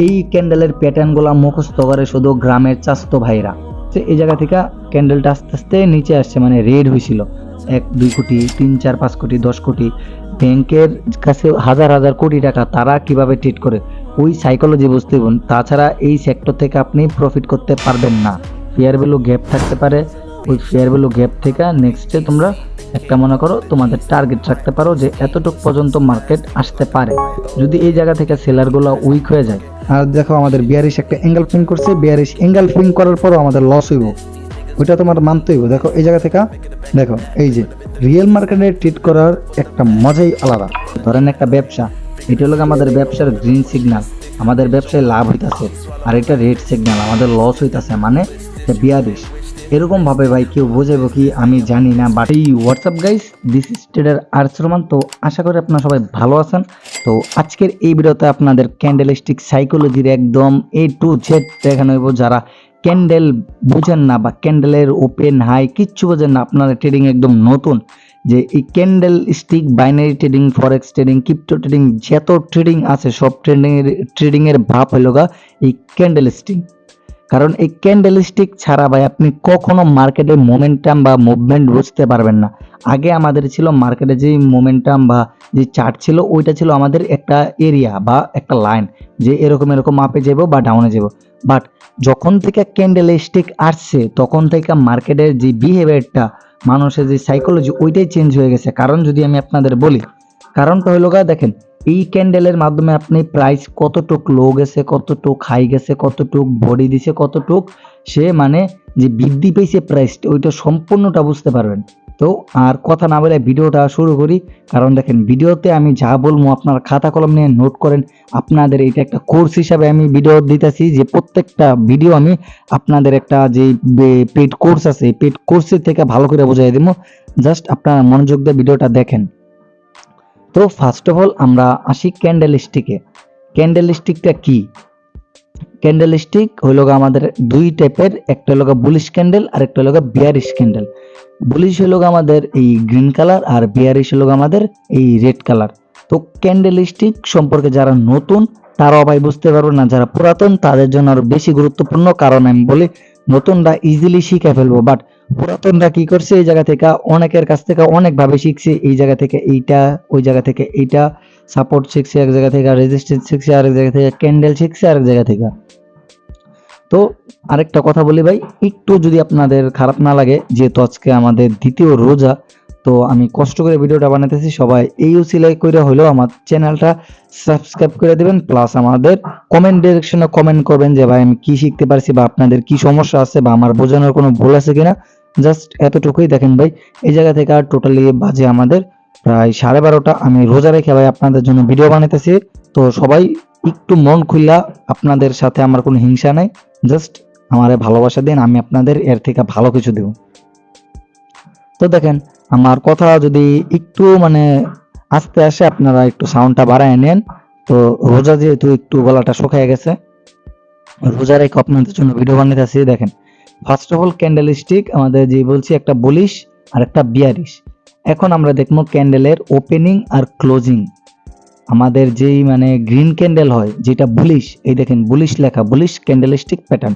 এই ক্যান্ডেলের প্যাটার্নগুলো মুখস্থ করে শুধু গ্রামের চাস্তো ভাইরা। তো এই জায়গা থেকে ক্যান্ডেলটা আস্তে আস্তে নিচে আসছে, মানে রেড হয়েছিল 1-2 কোটি 3-4-5 কোটি 10 কোটি। ব্যাংকের কাছে হাজার হাজার কোটি টাকা, তারা কিভাবে ট্রিট করে ওই সাইকোলজি বুঝতে হবে। তাছাড়া এই সেক্টর থেকে আপনি প্রফিট করতে পারবেন না। ফেয়ার ভ্যালু গ্যাপ থাকতে পারে, ওই ফেয়ার ভ্যালু গ্যাপ থেকে নেক্সটে তোমরা একটা মনে করো তোমাদের টার্গেট রাখতে পারো যে এতটুকু পর্যন্ত মার্কেট আসতে পারে। যদি এই জায়গা থেকে সেলারগুলো উইক হয়ে যায়, আর দেখো আমাদের বিয়ারিশ একটা অ্যাঙ্গেল ফিং করছে, বিয়ারিশ অ্যাঙ্গেল ফিং করার পরও আমাদের লস হইব, ওইটা তোমার মানতে হইব। দেখো এই জায়গা থেকে দেখো, এই যে রিয়েল মার্কেটে ট্রিট করার একটা মজাই আলাদা। ধরেন একটা ব্যবসা, এটা হলো আমাদের ব্যবসার গ্রিন সিগন্যাল, আমাদের ব্যবসায় লাভ হইতাছে, আর এটা রেড সিগন্যাল, আমাদের লস হইতাছে, মানে বিয়ারিশ। এরকম ভাবে ভাই কেউ বোঝাবো কি আমি জানি না। বাট এই WhatsApp guys, this is trader Aras Rahman. তো আশা করি আপনারা সবাই ভালো আছেন। তো আজকের এই ভিডিওতে আপনাদের ক্যান্ডেলস্টিক সাইকোলজির একদম A to Z দেখানো হইব। যারা ক্যান্ডেল বুঝেন না বা ক্যান্ডেলের ওপেন হাই কিচ্ছু বোঝেন না, আপনাদের ট্রেডিং একদম নতুন, যে এই candle stick, binary trading, forex trading, crypto trading, যত ট্রেডিং আছে সব ট্রেডিং এর ভাব হইল গা এই ক্যান্ডেল স্টিক। কারণ এই ক্যান্ডেল স্টিক ছাড়া ভাই আপনি কখনো মার্কেটের মোমেন্টাম বা মুভমেন্ট বুঝতে পারবেন না। আগে আমাদের ছিল মার্কেটে যে মোমেন্টাম বা যে চার্ট ছিল, ওইটা ছিল আমাদের একটা এরিয়া বা একটা লাইন, যে এরকম এরকম আপে যাব বা ডাউনে যাব। বাট যখন থেকে ক্যান্ডেল স্টিক আসছে তখন থেকে মার্কেটের যে বিহেভিয়ারটা, মানুষের যে সাইকোলজি, ওইটাই চেঞ্জ হয়ে গেছে। কারণ যদি আমি আপনাদের বলি, কারণটা হলো গা দেখেন, এই ক্যান্ডেলের মাধ্যমে আপনি প্রাইস কতটুক লো গেছে, কতটুক হাই গেছে, কতটুক বডি দিছে, কতটুক সে মানে যে বৃদ্ধি পেয়েছে প্রাইসটা, ওইটা সম্পূর্ণটা বুঝতে পারবেন। তো আর কথা না বলে ভিডিওটা শুরু করি। কারণ দেখেন ভিডিওতে আমি যা বলবো আপনারা খাতা কলম নিয়ে নোট করেন। আপনাদের এটা একটা কোর্স হিসাবে আমি ভিডিও দিতেছি, যে প্রত্যেকটা ভিডিও আমি আপনাদের একটা যে পেড কোর্স আছে, পেড কোর্সের থেকে ভালো করে বোঝাই দেবো। জাস্ট আপনারা মনোযোগ দিয়ে ভিডিওটা দেখেন। তো ফার্স্ট অফ অল আমরা আসি ক্যান্ডেল স্টিকে। ক্যান্ডেল স্টিকটা কি? ক্যান্ডেল স্টিক হইল আমাদের দুই টাইপের, একটা হলো বুলিশ ক্যান্ডেল আর একটা হলো বিয়ারিশ ক্যান্ডেল। বুলিশ হলো আমাদের এই গ্রিন কালার, আর বিয়ারিশ হলো আমাদের এই রেড কালার। তো ক্যান্ডেল স্টিক সম্পর্কে যারা নতুন তারাও ভাই বুঝতে পারবে না, যারা পুরাতন তাদের জন্য আরো বেশি গুরুত্বপূর্ণ। কারণ আমি বলি নতুনরা ইজিলি শিখে ফেলবো, বাট পুরাতনরা কি করছে, এই জায়গা থেকে অনেকের কাছ থেকে অনেকভাবে শিখছে। এই জায়গা থেকে এইটা, ওই জায়গা থেকে এইটা, সাপোর্ট শিখছে এক জায়গা থেকে, রেজিস্ট্যান্স শিখছে আরেক জায়গা থেকে, ক্যান্ডেল শিখছে আরেক জায়গা থেকে। তো আরেকটা কথা বলি ভাই, একটু যদি আপনাদের খারাপ না লাগে, যেহেতু আজকে আমাদের দ্বিতীয় রোজা, তো আমি কষ্ট করে ভিডিওটা বানাতেছি, সবাই এই উসিলাই করে হলেও আমার চ্যানেলটা সাবস্ক্রাইব করে দিবেন, প্লাস আমাদের কমেন্ট ডিরেকশনে কমেন্ট করবেন যে ভাই আমি কি শিখতে পারছি বা আপনাদের কি সমস্যা আছে বা আমার বোঝানোর কোনো ভুল আছে কিনা। জাস্ট এতটুকুই। দেখেন ভাই এই জায়গা থেকে আর টোটালি বাজে আমাদের প্রায় 12:30। আমি রোজা রেখে ভাই আপনাদের জন্য ভিডিও বানাইতেছি। তো সবাই একটু মন খুললা, আপনাদের সাথে আমার কোনো হিংসা নাই, জাস্ট আমারে ভালোবাসা দিন, আমি আপনাদের এর থেকে ভালো কিছু দেব। তো দেখেন আমার কথা যদি একটু মানে আস্তে আসে, আপনারা একটু সাউন্ডটা বাড়ায় নেন। তো রোজা যেহেতু একটু গলাটা শুকিয়ে গেছে, রোজা রেখে আপনাদের জন্য ভিডিও বানাইতেছি। দেখেন first of all candle stick আমাদের যে বলছি একটা বুলিশ আর একটা বিয়ারিশ। এখন আমরা দেখবো ক্যান্ডেলের ওপেনিং আর ক্লোজিং। আমাদের যেই মানে গ্রিন ক্যান্ডেল হয় যেটা বুলিশ, এই দেখেন বুলিশ লেখা, বুলিশ ক্যান্ডেলস্টিক প্যাটার্ন।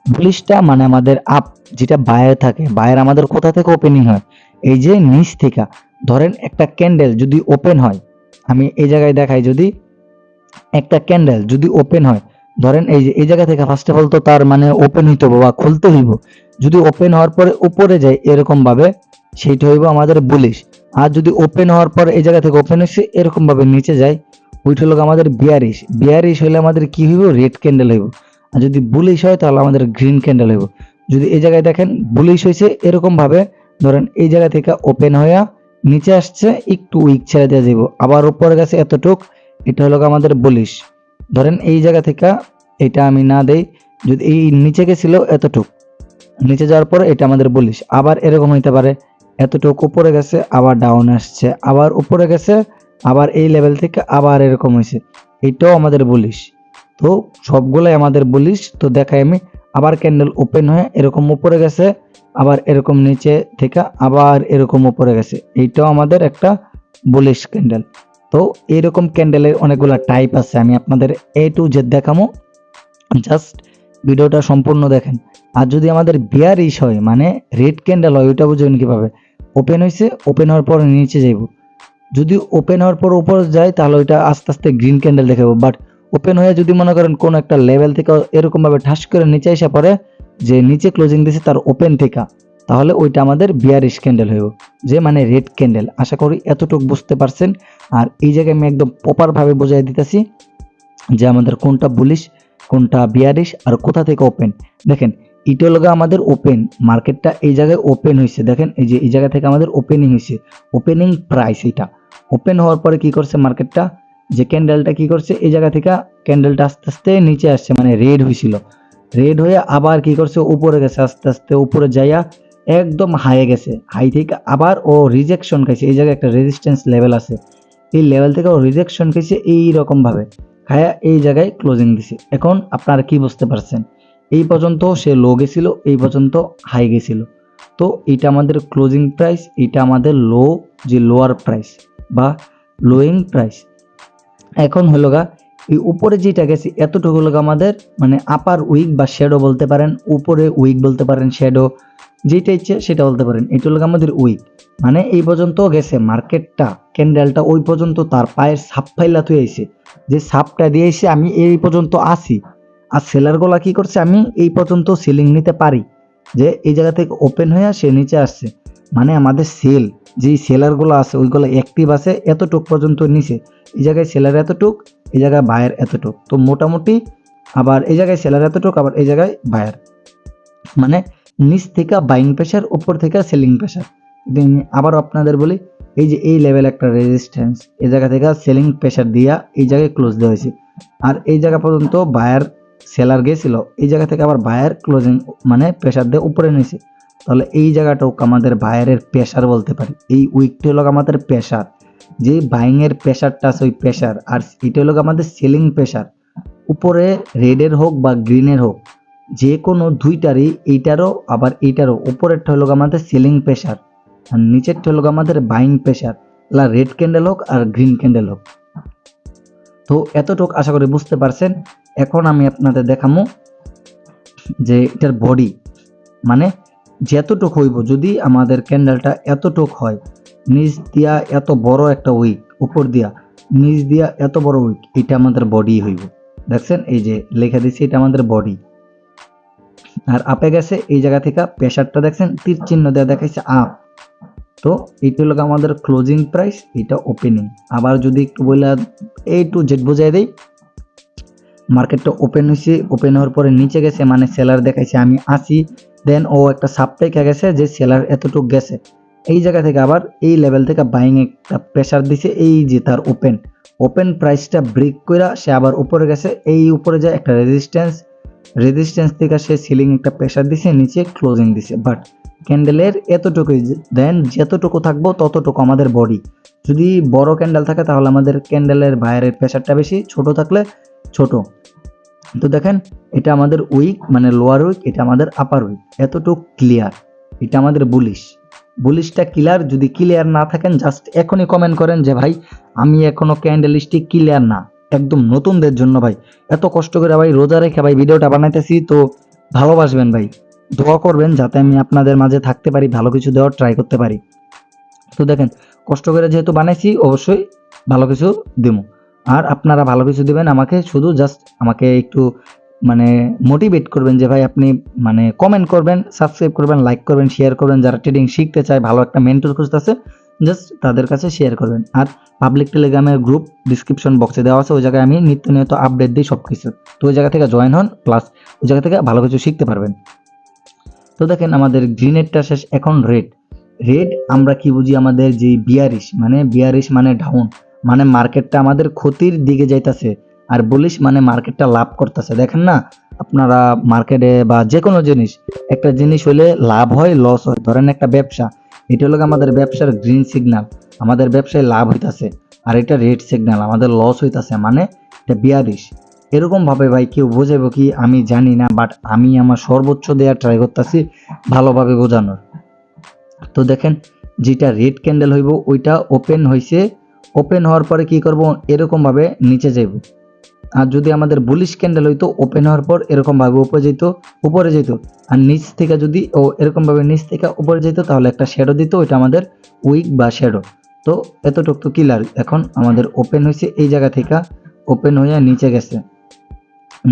বুলিশটা মানে আমাদের আপ, যেটা বায়ার থাকে, বায়ার আমাদের কোথা থেকে ওপেনিং হয়, এই যে নিচ থেকে। ধরেন একটা ক্যান্ডেল যদি ওপেন হয়, আমি এই জায়গায় দেখাই, যদি একটা ক্যান্ডেল যদি ওপেন হয়, ধরেন এই যে এই জায়গা থেকে ফার্স্ট অফ অল তো তার মানে ওপেন হইতে হবে বা খুলতে হইব। যদি ওপেন হওয়ার পরে উপরে যায় এরকম ভাবে, সেইটা হইব আমাদের বুলিশ। আর যদি ওপেন হওয়ার পর এই জায়গা থেকে ওপেন হচ্ছে এরকম ভাবে নিচে যায়, ওইটা হলো আমাদের বিয়ারিশ। বিয়ারিশ হইলে আমাদের কি হইব, রেড ক্যান্ডেল হইব। আর যদি বুলিশ হয় তাহলে আমাদের গ্রিন ক্যান্ডেল হইব। যদি এই জায়গায় দেখেন বুলিশ হয়েছে এরকম ভাবে, ধরেন এই জায়গা থেকে ওপেন হইয়া নিচে আসছে, একটু উইক ছেড়ে দেওয়া যাব, আবার উপরে গেছে এতটুক, এটা হলো আমাদের বুলিশ। ধরেন এই জায়গা থেকে এটা আমি না দেই, যদি এই নিচে গেছিল এতটুক, নিচে যাওয়ার পরে এটা আমাদের বুলিশ। আবার এরকম হইতে পারে এতটুক উপরে গেছে আবার ডাউন আসছে, আবার উপরে গেছে, আবার এই লেভেল থেকে আবার এরকম হয়েছে, এটাও আমাদের বুলিশ। তো সবগুলাই আমাদের বুলিশ। তো দেখাই আমি, আবার ক্যান্ডেল ওপেন হয়ে এরকম উপরে গেছে, আবার এরকম নিচে থেকে আবার এরকম উপরে গেছে, এইটাও আমাদের একটা বুলিশ ক্যান্ডেল। তো এইরকম ক্যান্ডেলের অনেকগুলা টাইপ আছে, আমি আপনাদের A to Z দেখামো। জাস্ট ভিডিওটা সম্পূর্ণ দেখেন। আর যদি আমাদের বিয়ারিশ হয় মানে রেড ক্যান্ডেল হয়, ওইটা বুঝবেন কিভাবে? ওপেন হয়েছে, ওপেন হওয়ার পর নিচে যাইব। যদি ওপেন হওয়ার পর উপরে যায় তাহলে ওইটা আস্তে আস্তে গ্রিন ক্যান্ডেল দেখাবো। বাট ওপেন হয়ে যদি মনে করেন কোন একটা লেভেল থেকে এরকম ভাবে ঠাস করে নিচে এসে পড়ে, যে নিচে ক্লোজিং দিছে তার ওপেন থেকে, তাহলে ওইটা আমাদের বিয়ারিশ ক্যান্ডেল হইব, যে মানে রেড ক্যান্ডেল। আশা করি এতটুকু বুঝতে পারছেন। আর এই জায়গায় আমি একদম প্রপার ভাবে বুঝাই দিতেছি যে আমাদের কোনটা বুলিশ, কোনটা বিয়ারিশ, আর কোথা থেকে ওপেন। দেখেন এটা হলো আমাদের ওপেন, মার্কেটটা এই জায়গায় ওপেন হয়েছে। দেখেন এই যে এই জায়গা থেকে আমাদের ওপেনিং হয়েছে, ওপেনিং প্রাইস। এটা ওপেন হওয়ার পরে কি করছে মার্কেটটা, যে ক্যান্ডেলটা কি করছে, এই জায়গা থেকে ক্যান্ডেলটা আস্তে আস্তে নিচে আসছে, মানে রেড হয়েছিল। রেড হয়ে আবার কি করছে, উপরে গেছে, আস্তে আস্তে উপরে যাইয়া একদম হাইয়ে গেছে। হাই থেকে আবার ও রিজেকশন খাইছে। এই জায়গায় একটা রেজিস্ট্যান্স লেভেল আছে, এই লেভেল থেকে ও রিজেকশন খাইছে এইরকম ভাবে, খায়া এই জায়গায় ক্লোজিং দিছে। এখন আপনারা কি বুঝতে পারছেন? এই পর্যন্ত সে লো গেছিল, এই পর্যন্ত হাই গেছিল। তো এটা আমাদের ক্লোজিং প্রাইস, এটা আমাদের লো, যে লোয়ার প্রাইস বা লোয়িং প্রাইস। এখন হলো গা এই উপরে যেটা গেছে এতটুকু হলো আমাদের মানে আপার উইক বা শ্যাডো বলতে পারেন, উপরে উইক বলতে পারেন, শ্যাডো যেটা ইচ্ছে সেটা বলতে পারেন। এটা হলো আমাদের উইক, মানে এই পর্যন্ত গেছে মার্কেটটা, ক্যান্ডেলটা ওই পর্যন্ত তার পায়ের সাপ ফাইলা তুই আইছে, যে সাপটা দিয়েছে আমি এই পর্যন্ত আসি। আর সেলার গুলা কি করছে, আমি এই পর্যন্ত সেলিং নিতে পারি, যে এই জায়গা থেকে ওপেন হয়ে সে নিচে আসছে। মানে আমাদের সেল, যেই সেলার গুলো আছে ওইগুলো অ্যাক্টিভ আছে এতটুক পর্যন্ত নিচে। এই জায়গায় সেলার এতটুক, এই জায়গায় বায়ার এতটুক, তো মোটামুটি আবার এই জায়গায় সেলার এতটুক, আবার এই জায়গায় বায়ার, মানে নিচ থেকে বাইং প্রেশার, উপর থেকে সেলিং প্রেশার। আবার আপনাদের বলি, এই যে এই লেভেল একটা রেজিস্ট্যান্স, এই জায়গা থেকে সেলিং প্রেশার দিয়া এই জায়গায় ক্লোজ দেওয়া হয়েছে। আর এই জায়গা পর্যন্ত বায়ার সেলার গেছিল, এই জায়গা থেকে আবার বায়ার ক্লোজিং মানে প্রেশার দিয়ে উপরে নিয়েছে। তাহলে এই জায়গাটাও আমাদের বায়ারের প্রেশার বলতে পারি। এই উইকটা হলো আমাদের প্রেশার, যে বাইং এর প্রেশারটা আছে ওই প্রেশার, আর এটা হলো আমাদের সেলিং প্রেশার। উপরে রেডের হোক বা গ্রিনের হোক, যে কোনো দুইটারই, এইটারও আবার এইটারও, উপরেরটা হলো আমাদের সেলিং প্রেশার আর নিচেরটা হলো আমাদের বাইং প্রেশার, রেড ক্যান্ডেল হোক আর গ্রিন ক্যান্ডেল হোক। তো এতটুক আশা করি বুঝতে পারছেন। এখন আমি আপনাদের দেখাবো যে এটার বডি, মানে যতটুক হইব, যদি আমাদের ক্যান্ডেলটা এতটুক হয়, নিচ দিয়া এত বড় একটা উইক, উপর দিয়া নিচ দিয়া এত বড় উইক, এটা আমাদের বডি হইব। দেখছেন এই যে লেখা দিচ্ছি, এটা আমাদের বডি। আর আপে গেছে এই জায়গা থেকে প্রেশারটা দেখছেন তীর চিহ্ন দেওয়া দেখাইছে আপ। তো এইটা হলো আমাদের ক্লোজিং প্রাইস, এটা ওপেনিং। আবার যদি একটু বলে এ টু জেড বোঝাই দেই, মার্কেটটা ওপেন হয়েছে, ওপেন হওয়ার পরে নিচে গেছে, মানে সেলার দেখাইছে আমি আসি, দেন ও একটা সাপ্লাই খেয়ে গেছে যে সেলার এতটুক গেছে। এই জায়গা থেকে আবার এই লেভেল থেকে বাইং একটা প্রেশার দিছে, এই যে তার ওপেন, ওপেন প্রাইসটা ব্রেক করে সে আবার উপরে গেছে, এই উপরে যায় একটা রেজিস্ট্যান্স, রেজিস্ট্যান্স থেকে সে সিলিং একটা প্রেশার দিছে, নিচে ক্লোজিং দিছে। বাট ক্যান্ডেলের এতটুকুই, দেন যতটুকু থাকবো ততটুকু আমাদের বডি। যদি বড় ক্যান্ডেল থাকে তাহলে আমাদের ক্যান্ডেলের বাইরের প্রেশারটা বেশি, ছোট থাকলে ছোট। তো দেখেন এটা আমাদের উইক মানে লোয়ার উইক, এটা আমাদের আপার উইক, এতটুকু ক্লিয়ার। এটা আমাদের বুলিশ, বুলিশটা ক্লিয়ার। যদি ক্লিয়ার না থাকেন জাস্ট এখনই কমেন্ট করেন যে ভাই আমি এখনো ক্যান্ডেল স্টিক ক্লিয়ার না। একদম নতুনদের জন্য ভাই, এত কষ্ট করে ভাই রোজা রেখে ভাই ভিডিওটা বানাইতেছি, তো ভালোবাসবেন ভাই, দোয়া করবেন যাতে আমি আপনাদের মাঝে থাকতে পারি, ভালো কিছু দেওয়ার ট্রাই করতে পারি। তো দেখেন কষ্ট করে যেহেতু বানাইছি অবশ্যই ভালো কিছু দেবো। আর আপনারা ভালো কিছু দিবেন আমাকে, শুধু জাস্ট আমাকে একটু মানে মোটিভেট করবেন যে ভাই আপনি মানে কমেন্ট করবেন, সাবস্ক্রাইব করবেন, লাইক করবেন, শেয়ার করবেন। যারা ট্রেডিং শিখতে চায়, ভালো একটা মেন্টর খুঁজতেছে, জাস্ট তাদের কাছে শেয়ার করবেন। আর পাবলিক টেলিগ্রামের গ্রুপ ডিসক্রিপশন বক্সে দেওয়া আছে, ওই জায়গায় আমি নিত্য নিয়ত আপডেট দিই সব কিছু। তো ওই জায়গা থেকে জয়েন হন, প্লাস ওই জায়গা থেকে ভালো কিছু শিখতে পারবেন। তো দেখেন আমাদের গ্রিনেরটা শেষ, এখন রেড। রেড আমরা কি বুঝি, আমাদের যে বিয়ারিশ, মানে বিয়ারিশ মানে ডাউন, মানে মার্কেটটা আমাদের ক্ষতির দিকে যাইতাছে। আর বুলিশ মানে মার্কেটটা লাভ করতেছে। দেখেন না আপনারা মার্কেটে বা যে কোনো জিনিস, একটা জিনিস হলে লাভ হয় লস হয়, ধরেন একটা ব্যবসা, এটা হলো আমাদের ব্যবসার গ্রিন সিগন্যাল, আমাদের ব্যবসায় লাভ হইতাছে। আর এটা রেড সিগন্যাল, আমাদের লস হইতাছে, মানে এটা বিয়ারিশ। এরকম ভাবে ভাই কেউ বোঝাবো কি আমি জানি না, বাট আমি আমার সর্বোচ্চ দেওয়ার ট্রাই করতেছি ভালোভাবে বোঝানোর। তো দেখেন যেটা রেড ক্যান্ডেল হইব ওইটা ওপেন হয়েছে, ওপেন হওয়ার পরে কি করব, এরকম ভাবে নিচে যাইব। আর যদি আমাদের বুলিশ ক্যান্ডেল হইতো ওপেন হওয়ার পর এরকম ভাবে উপরে যেত আর নিচ থেকে যদি এরকম ভাবে নিচ থেকে উপরে যেত তাহলে একটা শ্যাডো দিত, ওইটা আমাদের উইক বা শ্যাডো। তো এতটুকু তো ক্লিয়ার। এখন আমাদের ওপেন হয়েছে এই জায়গা থেকে, ওপেন হয়ে নিচে গেছে,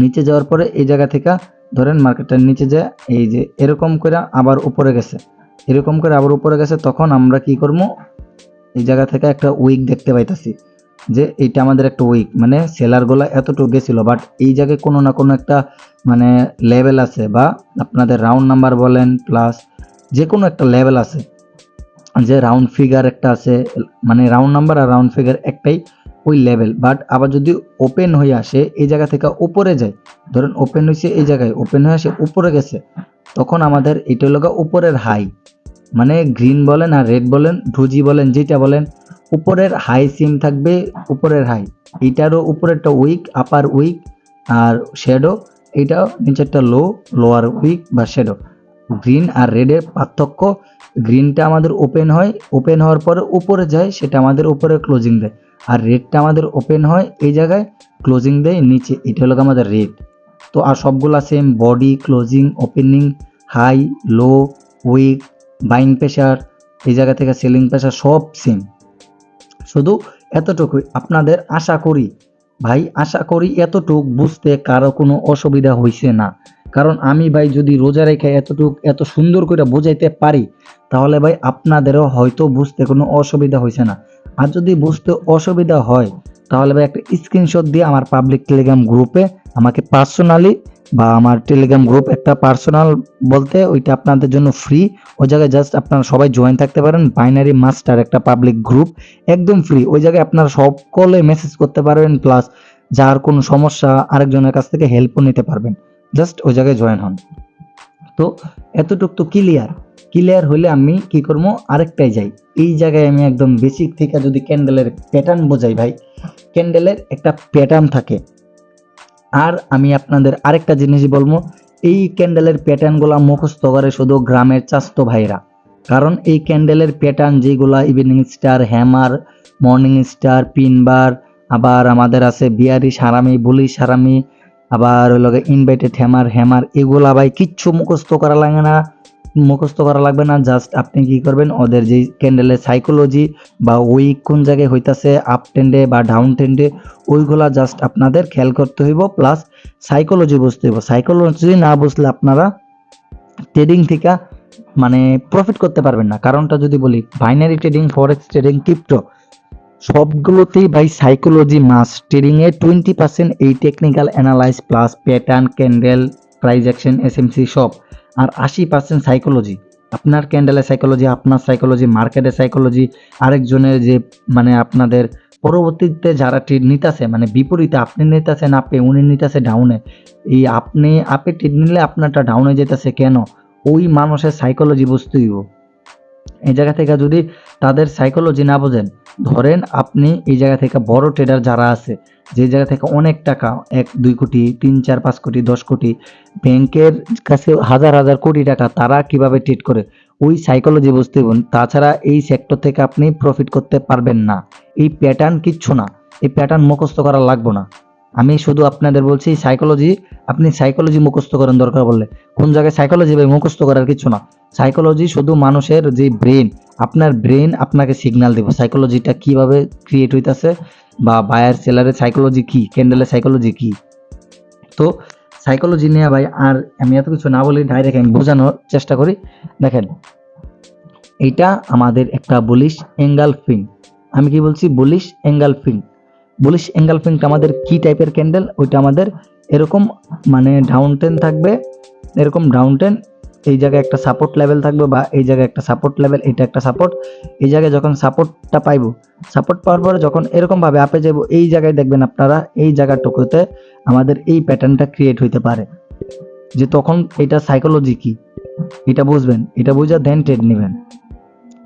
নিচে যাওয়ার পরে এই জায়গা থেকে ধরেন মার্কেটটার নিচে যায় এই যে এরকম করে আবার উপরে গেছে, এরকম করে আবার উপরে গেছে, তখন আমরা কি করবো, এই জায়গা থেকে একটা উইক দেখতে পাইতাছি যে এইটা আমাদের একটা উইক, মানে সেলার গুলা এতটুকু গেছিল, বাট এই জায়গায় কোনো না কোনো একটা মানে লেভেল আছে, বা আপনাদের রাউন্ড নাম্বার বলেন প্লাস যে কোনো একটা লেভেল আছে, যে রাউন্ড ফিগার একটা আছে, মানে রাউন্ড নাম্বার আর রাউন্ড ফিগার একটাই ওই লেভেল। বাট আবার যদি ওপেন হয়ে আসে এই জায়গা থেকে উপরে যায়, ধরেন ওপেন হয়েছে এই জায়গায়, ওপেন হয়ে আসে উপরে গেছে, তখন আমাদের এটা হলো উপরের হাই, মানে গ্রিন বলেন আর রেড বলেন ডুজি বলেন যেটা বলেন, উপরের হাই সিম থাকবে, উপরের হাই, এইটারও উপরেরটা উইক আপার উইক আর শ্যাডো, এইটাও নিচেরটা লোয়ার উইক বা শ্যাডো। গ্রিন আর রেডের পার্থক্য, গ্রিনটা আমাদের ওপেন হয়, ওপেন হওয়ার পরে উপরে যায়, সেটা আমাদের উপরে ক্লোজিং দেয়, আর রেডটা আমাদের ওপেন হয় এই জায়গায় ক্লোজিং দেয় নিচে, এটা হলো আমাদের রেড। তো আর সবগুলা same, body, closing, opening, high, low, wick, buying pressure, এই জায়গা থেকে সেলিং প্রেশার সব সেম। শুধু এতটুকুই আপনাদের আশা করি ভাই, আশা করি এতটুক বুঝতে কারো কোনো অসুবিধা হয়েছে না, কারণ আমি ভাই যদি রোজা রেখে এত সুন্দর করে বোঝাইতে পারি তাহলে ভাই আপনাদেরও হয়তো বুঝতে কোনো অসুবিধা হয়েছে না। আর যদি বুঝতে অসুবিধা হয় তাহলে ভাই একটা স্ক্রিনশট দিয়ে আমার পাবলিক টেলিগ্রাম গ্রুপে আমাকে পার্সোনালি, বা আমার টেলিগ্রাম গ্রুপ একটা পার্সোনাল বলতে ওইটা আপনাদের জন্য ফ্রি, ওই জায়গায় জাস্ট আপনারা সবাই জয়েন থাকতে পারেন, বাইনারি মাস্টার একটা পাবলিক গ্রুপ একদম ফ্রি, ওই জায়গায় আপনারা সকলে মেসেজ করতে পারবেন, প্লাস যার কোনো সমস্যা আরেকজনের কাছ থেকে হেল্পও নিতে পারবেন, জাস্ট ওই জায়গায় জয়েন হন। তো এতটুক তো ক্লিয়ার হলে আমি কি করবো, আরেকটাই যাই, এই জায়গায় আমি একদম বেসিক থেকে যদি ক্যান্ডেলের প্যাটার্ন বোঝাই ভাই, ক্যান্ডেলের একটা প্যাটার্ন থাকে। আর আমি আপনাদের আরেকটা জিনিস বলবো, এই ক্যান্ডেলের প্যাটার্নগুলো মুখস্থ করে শুধু গ্রামের চাস্তো ভাইরা, কারণ এই ক্যান্ডেলের প্যাটার্ন যেগুলা evening star, hammer, morning star, পিনবার, আবার আমাদের আছে বিয়ারি সারামি, বুলি সারামি, আবার ওই লগে ইনভাইটেড হ্যামার, এগুলা ভাই কিচ্ছু মুখস্থ করা লাগবে না, জাস্ট আপনি কি করবেন, ওদের যে ক্যান্ডেলের সাইকোলজি বা উইক কোন জায়গায় হইতাছে, আপ ট্রেন্ডে বা ডাউন ট্রেন্ডে, ওইগুলা জাস্ট আপনাদের খেয়াল করতে হইব, প্লাস সাইকোলজি বুঝতে হইব। সাইকোলজি না বুঝলে আপনারা ট্রেডিং থেকে মানে প্রফিট করতে পারবেন না। কারণটা যদি বলি, binary trading, forex trading, crypto সবগুলোতেই ভাই সাইকোলজি মাস্ট। ট্রেডিং এ 20% এই technical analyze plus pattern, candle, price action, SMC সব, আর 80% সাইকোলজি। আপনার ক্যান্ডেলের সাইকোলজি, আপনার সাইকোলজি, মার্কেটের সাইকোলজি, আরেকজনের যে মানে আপনাদের পরবর্তীতে যারা ট্রেড নিতেছে, মানে বিপরীতে আপনি নিতেছেন আপে, উনি নিতেছে ডাউনে, এই আপনি আপে ট্রেড নিলে আপনারটা ডাউনে যেতেছে কেন, ওই মানুষের সাইকোলজি বুঝতে হইব। এই জায়গা থেকে যদি তাদের সাইকোলজি না বোঝেন, ধরেন আপনি এই জায়গা থেকে বড় ট্রেডার যারা আছে, যে জায়গা থেকে অনেক টাকা 1-2 কোটি, 3-4-5 কোটি, 10 কোটি, ব্যাংকের কাছে হাজার হাজার কোটি টাকা, তারা কিভাবে ট্রেড করে, ওই সাইকোলজি বুঝতে হবে। তাছাড়া এই সেক্টর থেকে আপনি প্রফিট করতে পারবেন না। এই প্যাটার্ন কিচ্ছু না, এই প্যাটার্ন মুখস্থ করা লাগবে না। আমি শুধু আপনাদের বলছি সাইকোলজি, আপনি সাইকোলজি মুখস্থ করেন দরকার বললে। কোন জায়গায় সাইকোলজি ভাই মুখস্থ করার কিছু না। সাইকোলজি শুধু মানুষের যে ব্রেন, আপনার ব্রেন আপনাকে সিগন্যাল দেবে সাইকোলজিটা কিভাবে ক্রিয়েট হইতাছে, বা বায়ার সেলারের সাইকোলজি কি, ক্যান্ডেলের সাইকোলজি কি। তো সাইকোলজি নিয়ে ভাই আর আমি এত কিছু না বলি, ডাইরেক্ট আমি বোঝানোর চেষ্টা করি। দেখেন, এইটা আমাদের একটা বুলিশ এঙ্গালফিং, আমি কি বলছি, বুলিশ এঙ্গালফিং। বুলিশ এঙ্গালফিংটা আমাদের কি টাইপের ক্যান্ডেল, ওইটা আমাদের এরকম মানে ডাউন টেন থাকবে, এরকম ডাউন টেন, এই জায়গায় একটা সাপোর্ট লেভেল থাকবে, বা এই জায়গায় একটা সাপোর্ট লেভেল, এটা একটা সাপোর্ট, এই জায়গায় যখন সাপোর্টটা পাইবো, সাপোর্ট পাওয়ার পরে যখন এরকম ভাবে আপে যাব, এই জায়গায় দেখবেন আপনারা এই জায়গাটুকুতে আমাদের এই প্যাটার্নটা ক্রিয়েট হইতে পারে, যে তখন এটা সাইকোলজি কি এটা বুঝবেন, এটা বুঝা দেন ট্রেড নেবেন।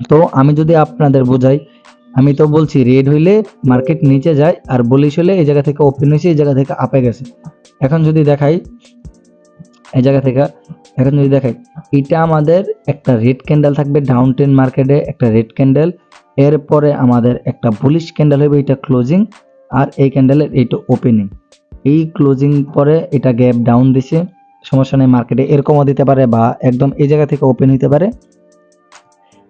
তো আমি যদি আপনাদের বোঝাই, আমি তো বলছি রেড হইলে মার্কেট নিচে যায়, আর বুলিশ হলে এই জায়গা থেকে ওপেন হয়েছে, এই জায়গা থেকে আপে গেছে। এখন যদি দেখাই এই জায়গা থেকে, এখন যদি দেখাই, এটা আমাদের একটা রেড ক্যান্ডেল থাকবে ডাউন ট্রেন্ড মার্কেটে, একটা রেড ক্যান্ডেল, এরপরে আমাদের একটা বুলিশ ক্যান্ডেল হবে, এটা ক্লোজিং, আর এই ক্যান্ডেলের এইটা ওপেনিং। এই ক্লোজিং পরে এটা গ্যাপ ডাউন দিছে, সমস্যা নেই, মার্কেটে এরকমও দিতে পারে বা একদম এই জায়গা থেকে ওপেন হইতে পারে।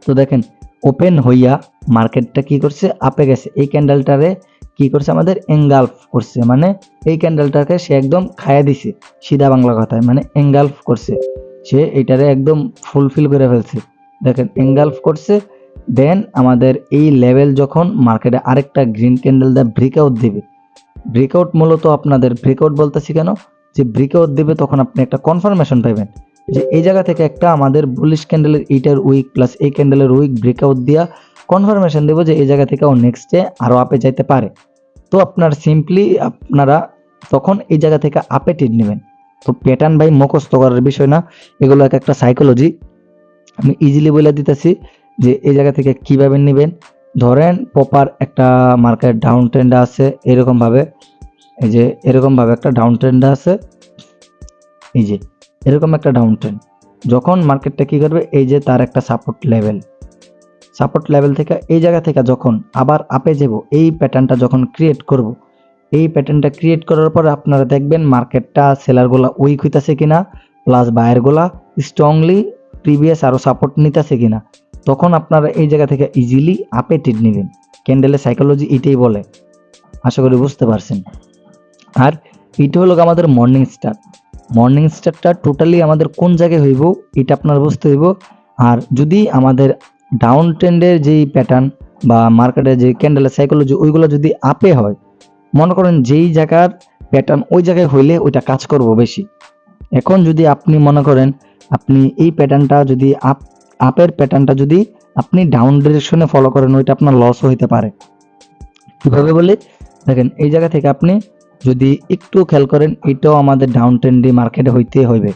তো দেখেন ওপেন হইয়া মার্কেটটা কি করছে, আপে গেছে, এই ক্যান্ডেলটারে কি করছে আমাদের এঙ্গালফ করছে, মানে এই ক্যান্ডেলটাকে সে একদম খায়া দিছে, সিধা বাংলা কথায় মানে এঙ্গালফ করছে, সে এটারে একদম ফুলফিল করে ফেলছে। দেখেন এঙ্গালফ করছে, দেন আমাদের এই লেভেল যখন মার্কেটে আরেকটা গ্রিন ক্যান্ডেল দিয়ে ব্রেকআউট দিবে, ব্রেকআউট মূলত আপনাদের ব্রেকআউট বলতেছি কেন, যে ব্রেকআউট দেবে তখন আপনি একটা কনফার্মেশন পাবেন যে এই জায়গা থেকে একটা আমাদের বুলিশ ক্যান্ডেলের এইটার উইক প্লাস এই ক্যান্ডেলের উইক ব্রেকআউট দিয়া কনফার্মেশন দেবো যে এই জায়গা থেকে ও নেক্সটে আরো আপে যাইতে পারে। তো আপনার সিম্পলি আপনারা তখন এই জায়গা থেকে আপে ট্রেড নেবেন। তো প্যাটার্ন ভাই মুখস্থ করার বিষয় না, এগুলো এক একটা সাইকোলজি, আমি ইজিলি বলে দিতেছি যে এই জায়গা থেকে কিভাবে নেবেন। ধরেন প্রপার একটা মার্কেট ডাউন ট্রেন্ড আছে এরকম ভাবে, এই যে এরকম ভাবে একটা ডাউন ট্রেন্ড আছে, এই যে এরকম একটা ডাউন ট্রেন্ড, যখন মার্কেটটা কি করবে, এই যে তার একটা সাপোর্ট লেভেল, সাপোর্ট লেভেল থেকে এই জায়গা থেকে যখন আবার আপে যাব, এই প্যাটার্নটা যখন ক্রিয়েট করব, এই প্যাটার্নটা ক্রিয়েট করার পর আপনারা দেখবেন মার্কেটটা সেলারগুলা উইক হইতাছে কিনা প্লাস বায়ারগুলা স্ট্রংলি প্রিভিয়াস আরো সাপোর্ট নিতেছে কিনা, তখন আপনারা এই জায়গা থেকে ইজিলি আপে ট্রেড নেবেন। ক্যান্ডেলের সাইকোলজি এটাই বলে, আশা করি বুঝতে পারছেন। আর এটা হলো আমাদের মর্নিং স্টার, মর্নিং স্টারটা টোটালি আমাদের কোন জায়গায় হইব এটা আপনার বুঝতে হইব। আর যদি আমাদের ডাউন ট্রেন্ডের যেই প্যাটার্ন বা মার্কেটের যে ক্যান্ডেলের সাইকোলজি ওইগুলো যদি আপে হয়, মনে করেন যেই জায়গার প্যাটার্ন ওই জায়গায় হইলে ওইটা কাজ করব বেশি। এখন যদি আপনি মনে করেন আপনি এই প্যাটার্নটা যদি আপের প্যাটার্নটা যদি আপনি ডাউন ডিরেকশনে ফলো করেন, ওইটা আপনার লস হইতে পারে। কিভাবে বলি, দেখেন এই জায়গা থেকে আপনি যদি একটু খেয়াল করেন, এটাও আমাদের ডাউন ট্রেন্ডি মার্কেটে হইতে হইবে।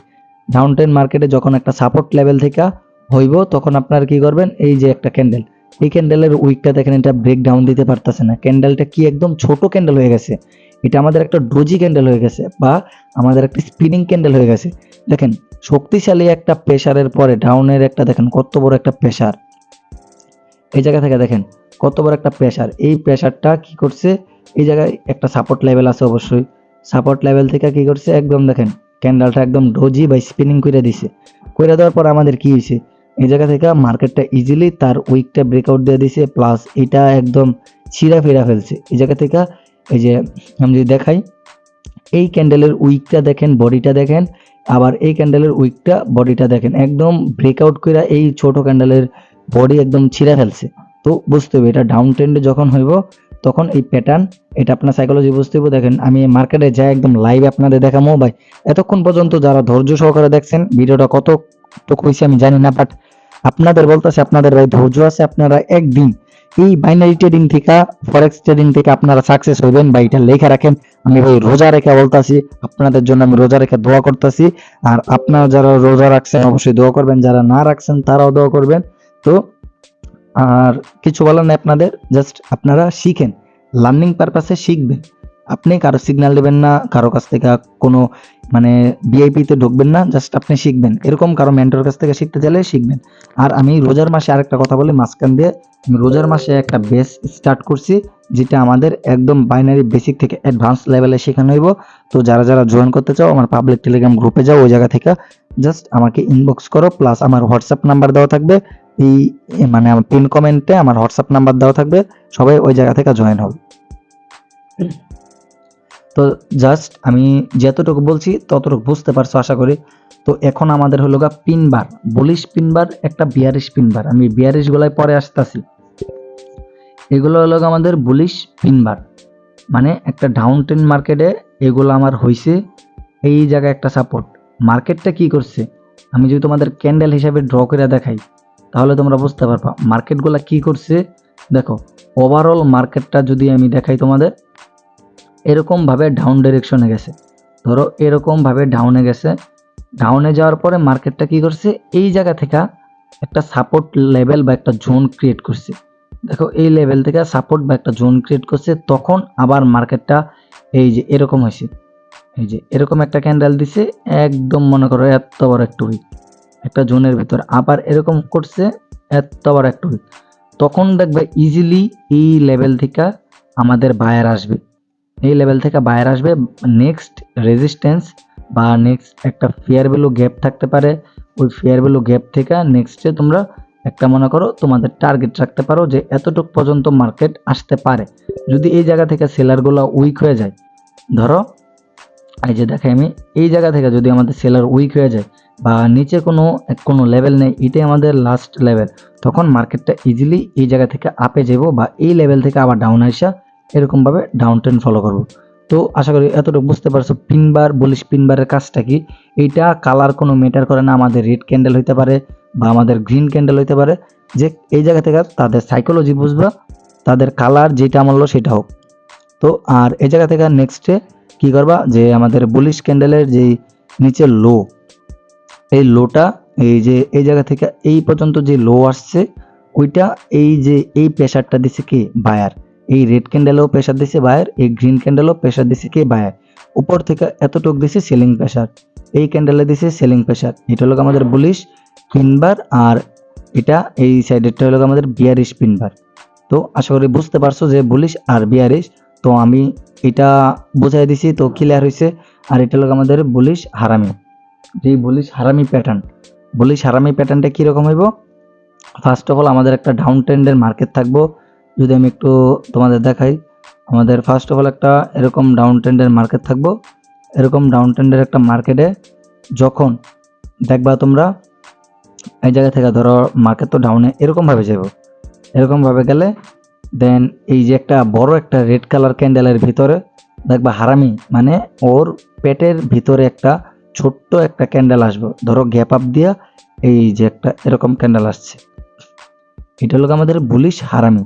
ডাউন ট্রেন্ড মার্কেটে যখন একটা সাপোর্ট লেভেল থেকে হইব, তখন আপনার কি করবেন, এই যে একটা ক্যান্ডেল, এই ক্যান্ডেলের উইকটা দেখেন এটা ব্রেক ডাউন দিতে পারতেছে না, ক্যান্ডেলটা কি একদম ছোট ক্যান্ডেল হয়ে গেছে, এটা আমাদের একটা ডোজি ক্যান্ডেল হয়ে গেছে বা আমাদের একটা স্পিনিং ক্যান্ডেল হয়ে গেছে। দেখেন শক্তিশালী একটা প্রেসারের পরে ডাউনের একটা দেখেন কত বড় একটা প্রেসার, এই জায়গা থেকে দেখেন কত বড় একটা প্রেসার, এই প্রেসারটা কি করছে, এই জায়গায় একটা সাপোর্ট লেভেল আছে অবশ্যই, সাপোর্ট লেভেল থেকে কি করছে একদম দেখেন ক্যান্ডেলটা একদম ডোজি বা স্পিনিং করে দিছে, করে দেওয়ার পর আমাদের কি হয়েছে, এই জায়গা থেকে মার্কেটটা ইজিলি তার উইকটা ব্রেকআউট দিয়ে দিছে, প্লাস এটা একদম ছিঁড়া ফিরা ফেলছে এই জায়গা থেকে। এই যে আমি যদি দেখাই, এই ক্যান্ডেলের উইকটা দেখেন, বডিটা দেখেন, আবার এই ক্যান্ডেলের উইকটা বডিটা দেখেন, একদম ব্রেকআউট করে এই ছোট ক্যান্ডেলের বডি একদম ছিঁড়া ফেলছে। তো বুঝতে হবে এটা ডাউন ট্রেন্ডে যখন হইব তখন এই প্যাটার্ন, এটা আপনার সাইকোলজি বুঝতে হবে। দেখেন আমি মার্কেটে যাই একদম লাইভ আপনাদের দেখামো ভাই, এতক্ষণ পর্যন্ত যারা ধৈর্য সহকারে দেখছেন, ভিডিওটা কতটুকু হয়েছে আমি জানি না, বাট আপনাদের বলতেছে আপনাদের ভাই ধৈর্য আছে, আপনারা একদিন এই বাইনারি ট্রেডিং থেকে ফরেক্স ট্রেডিং থেকে আপনারা সাকসেস হইবেন ভাই, এটা লেখা রাখেন। আমি ভাই রোজা রেখে বলতাছি, আপনাদের জন্য আমি রোজা রেখে দোয়া করতেছি। আর আপনারা যারা রোজা রাখছেন অবশ্যই দোয়া করবেন, যারা না রাখছেন তারাও দোয়া করবেন। তো আর কিছু বলার নাই আপনাদের, জাস্ট আপনারা শিখেন, লার্নিং পারপাসে শিখবেন। আপনি কারো সিগন্যাল দেবেন না, কারো কাছ থেকে কোনো মানে ভিআইপি তে ঢুকবেন না, জাস্ট আপনি শিখবেন, এরকম কারো মেন্টর কাছ থেকে শিখতে চাইলে শিখবেন। আর আমি রোজার মাসে আরেকটা কথা বলি মাঝখান দিয়ে, আমি রোজার মাসে একটা বেস স্টার্ট করছি, যেটা আমাদের একদম বাইনারি বেসিক থেকে অ্যাডভান্স লেভেলে শেখানো হইব। তো যারা যারা জয়েন করতে চাও আমার পাবলিক টেলিগ্রাম গ্রুপে যাও, ওই জায়গা থেকে জাস্ট আমাকে ইনবক্স করো, প্লাস আমার হোয়াটসঅ্যাপ নাম্বার দেওয়া থাকবে, এই মানে আমার পিন কমেন্টে আমার হোয়াটসঅ্যাপ নাম্বার দেওয়া থাকবে, সবাই ওই জায়গা থেকে জয়েন হবে। তো জাস্ট আমি যতটুকু বলছি ততটুকু বুঝতে পারছো আশা করি। তো এখন আমাদের হলো গা পিনবার, বুলিশ পিনবার একটা বিয়ারিশ পিনবার, আমি বিয়ারিশ গুলাই পরে আসতেছি। এগুলো হলো গা আমাদের বুলিশ পিনবার, মানে একটা ডাউন ট্রেন্ড মার্কেটে এগুলো আমার হইছে, এই জায়গায় একটা সাপোর্ট, মার্কেটটা কি করছে আমি যদি তোমাদের ক্যান্ডেল হিসাবে ড্র করে দেখাই তাহলে তোমরা বুঝতে পারবা মার্কেটগুলা কি করছে। দেখো ওভারঅল মার্কেটটা যদি আমি দেখাই তোমাদের, এরকম ভাবে ডাউন ডাইরেকশনে গেছে, ধরো এরকম ভাবে ডাউনে গেছে, ডাউনে যাওয়ার পরে মার্কেটটা কি করছে, এই জায়গা থেকে একটা সাপোর্ট লেভেল বা একটা জোন ক্রিয়েট করছে। দেখো এই লেভেল থেকে সাপোর্ট বা একটা জোন ক্রিয়েট করছে, তখন আবার মার্কেটটা এই যে এরকম হয়েছে, এই যে এরকম একটা ক্যান্ডেল দিছে, একদম মনে করো এত বড় একটা উইক, একটা জোনের ভিতর আবার এরকম করছে এত বড় একটা উইক, তখন দেখবে ইজিলি এই লেভেল থেকে আমাদের বায়ার আসবে। এই লেভেল থেকে বায়ার আসবে, নেক্সট রেজিস্ট্যান্স বা নেক্সট একটা ফেয়ার ভ্যালু গ্যাপ থাকতে পারে, ওই ফেয়ার ভ্যালু গ্যাপ থেকে নেক্সটে তোমরা একটা মনে করো তোমাদের টার্গেট রাখতে পারো যে এতটুক পর্যন্ত মার্কেট আসতে পারে। যদি এই জায়গা থেকে সেলারগুলো উইক হয়ে যায়, ধরো এই যে দেখাই আমি, এই জায়গা থেকে যদি আমাদের সেলার উইক হয়ে যায় বা নিচে কোনো লেভেল নেই, এটাই আমাদের লাস্ট লেভেল, তখন মার্কেটটা ইজিলি এই জায়গা থেকে আপে যাব বা এই লেভেল থেকে আবার ডাউন আসা এরকমভাবে ডাউন ট্রেন্ড ফলো করব। তো আশা করি এতটুকু বুঝতে পারছো পিনবার, বুলিশ পিনবারের কাজটা কি। এইটা কালার কোনো ম্যাটার করে না, আমাদের রেড ক্যান্ডেল হইতে পারে বা আমাদের গ্রিন ক্যান্ডেল হইতে পারে, যে এই জায়গা থেকে তাদের সাইকোলজি বুঝবা, তাদের কালার যেটা মূল্য সেটা হোক। তো আর এই জায়গা থেকে নেক্সটে কি করবা, যে আমাদের বুলিশ ক্যান্ডেলের যে নিচে লো, এই লোটা এই যে এই জায়গা থেকে এই পর্যন্ত যে লো আসছে, ওইটা এই যে এই প্রেসারটা দিছে কি বায়ার, এই রেড ক্যান্ডেলও প্রেসার দিছে বায়ার, এই গ্রিন ক্যান্ডেলও প্রেসার দিছে কি বায়ার, উপর থেকে এতটুক দিছে সেলিং প্রেসার, এই ক্যান্ডেলে দিছে সেলিং প্রেসার। এটা হলো আমাদের বুলিশ পিনবার, আর এটা এই সাইডেরটা হলো আমাদের বিয়ারিশ পিনবার। তো আশা করি বুঝতে পারছো যে বুলিশ আর বিয়ারিশ। তো আমি এটা বুঝাই দিছি, তো ক্লিয়ার হয়েছে। আর এটা হলো আমাদের বুলিশ হারামি, যে বুলিশ হারামি প্যাটার্ন। বুলিশ হারামি প্যাটার্নটা কীরকম হইব, ফার্স্ট অফ অল আমাদের একটা ডাউন ট্রেন্ডের মার্কেট থাকবো। যদি আমি একটু তোমাদের দেখাই, আমাদের ফার্স্ট অফ অল একটা এরকম ডাউন ট্রেন্ডের মার্কেট থাকবো। এরকম ডাউন ট্রেন্ডের একটা মার্কেটে যখন দেখবা তোমরা এই জায়গা থেকে ধরো মার্কেট তো ডাউনে এরকমভাবে যাব, এরকমভাবে গেলে দেন এই যে একটা বড় একটা রেড কালার ক্যান্ডেলের ভিতরে দেখবা হারামি, মানে ওর পেটের ভিতরে একটা ছোট্ট একটা ক্যান্ডেল আসবে, ধরো গ্যাপ আপ দিয়া এই যে একটা এরকম ক্যান্ডেল আসছে, এটা হলো আমাদের বুলিশ হারামি।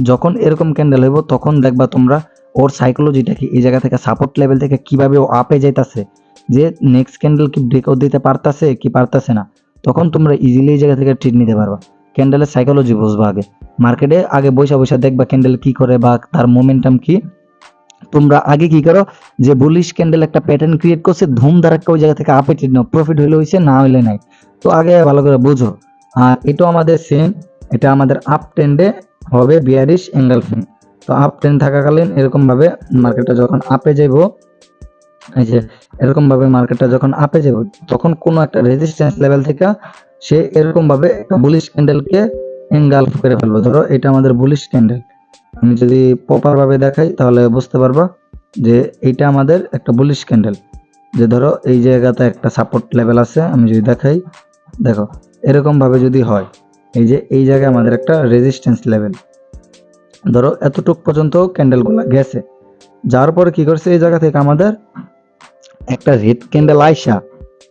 যখন এরকম ক্যান্ডেল হইব তখন দেখবা তোমরা ওর সাইকোলজিটা কি, এই জায়গা থেকে সাপোর্ট লেভেল থেকে কিভাবে ও আপে যাইতাছে, যে নেক্সট ক্যান্ডেল কি ব্রেকআউট দিতে পারতাছে কি পারতাছে না, তখন তোমরা ইজিলি এই জায়গা থেকে ট্রিট নিতে পারবা। ক্যান্ডেলের সাইকোলজি বুঝবা আগে, মার্কেটে আগে বৈশা বৈশা দেখবা ক্যান্ডেল কি করে বা তার মোমেন্টাম কি। তোমরা আগে কি করো, যে বুলিশ ক্যান্ডেল একটা প্যাটার্ন ক্রিয়েট করছে, ধুম ধারাক্কা ওই জায়গা থেকে আপে ট্রিট নাও, প্রফিট হইলে হইছে, না হইলে নাই। তো আগে ভালো করে বুঝো। আর এটাও আমাদের সেম, এটা আমাদের আপ ট্রেন্ডে হবে বিয়ারিশ এঙ্গেলফিং। তো আপ ট্রেন্ড থাকাকালীন এরকম ভাবে মার্কেটটা যখন আপে যাইব, এই যে এরকম ভাবে মার্কেটটা যখন আপে যাবে, তখন কোনো একটা রেজিস্ট্যান্স লেভেল থেকে সে এরকম ভাবে একটা বুলিশ ক্যান্ডেলকে এনগালফ করে ফেলবো। ধরো এটা আমাদের বুলিশ ক্যান্ডেল, আমি যদি প্রপার ভাবে দেখাই তাহলে বুঝতে পারবা যে এটা আমাদের একটা বুলিশ ক্যান্ডেল। যে ধরো এই জায়গাতে একটা সাপোর্ট লেভেল আছে, আমি যদি দেখাই, দেখো এরকম ভাবে যদি হয়, এই যে এই জায়গায় আমাদের একটা রেজিস্ট্যান্স লেভেল, ধরো এতটুক পর্যন্ত ক্যান্ডেলগুলো গেছে, যার পরে কি করছে এই জায়গা থেকে আমাদের একটা রেড ক্যান্ডেল আইসা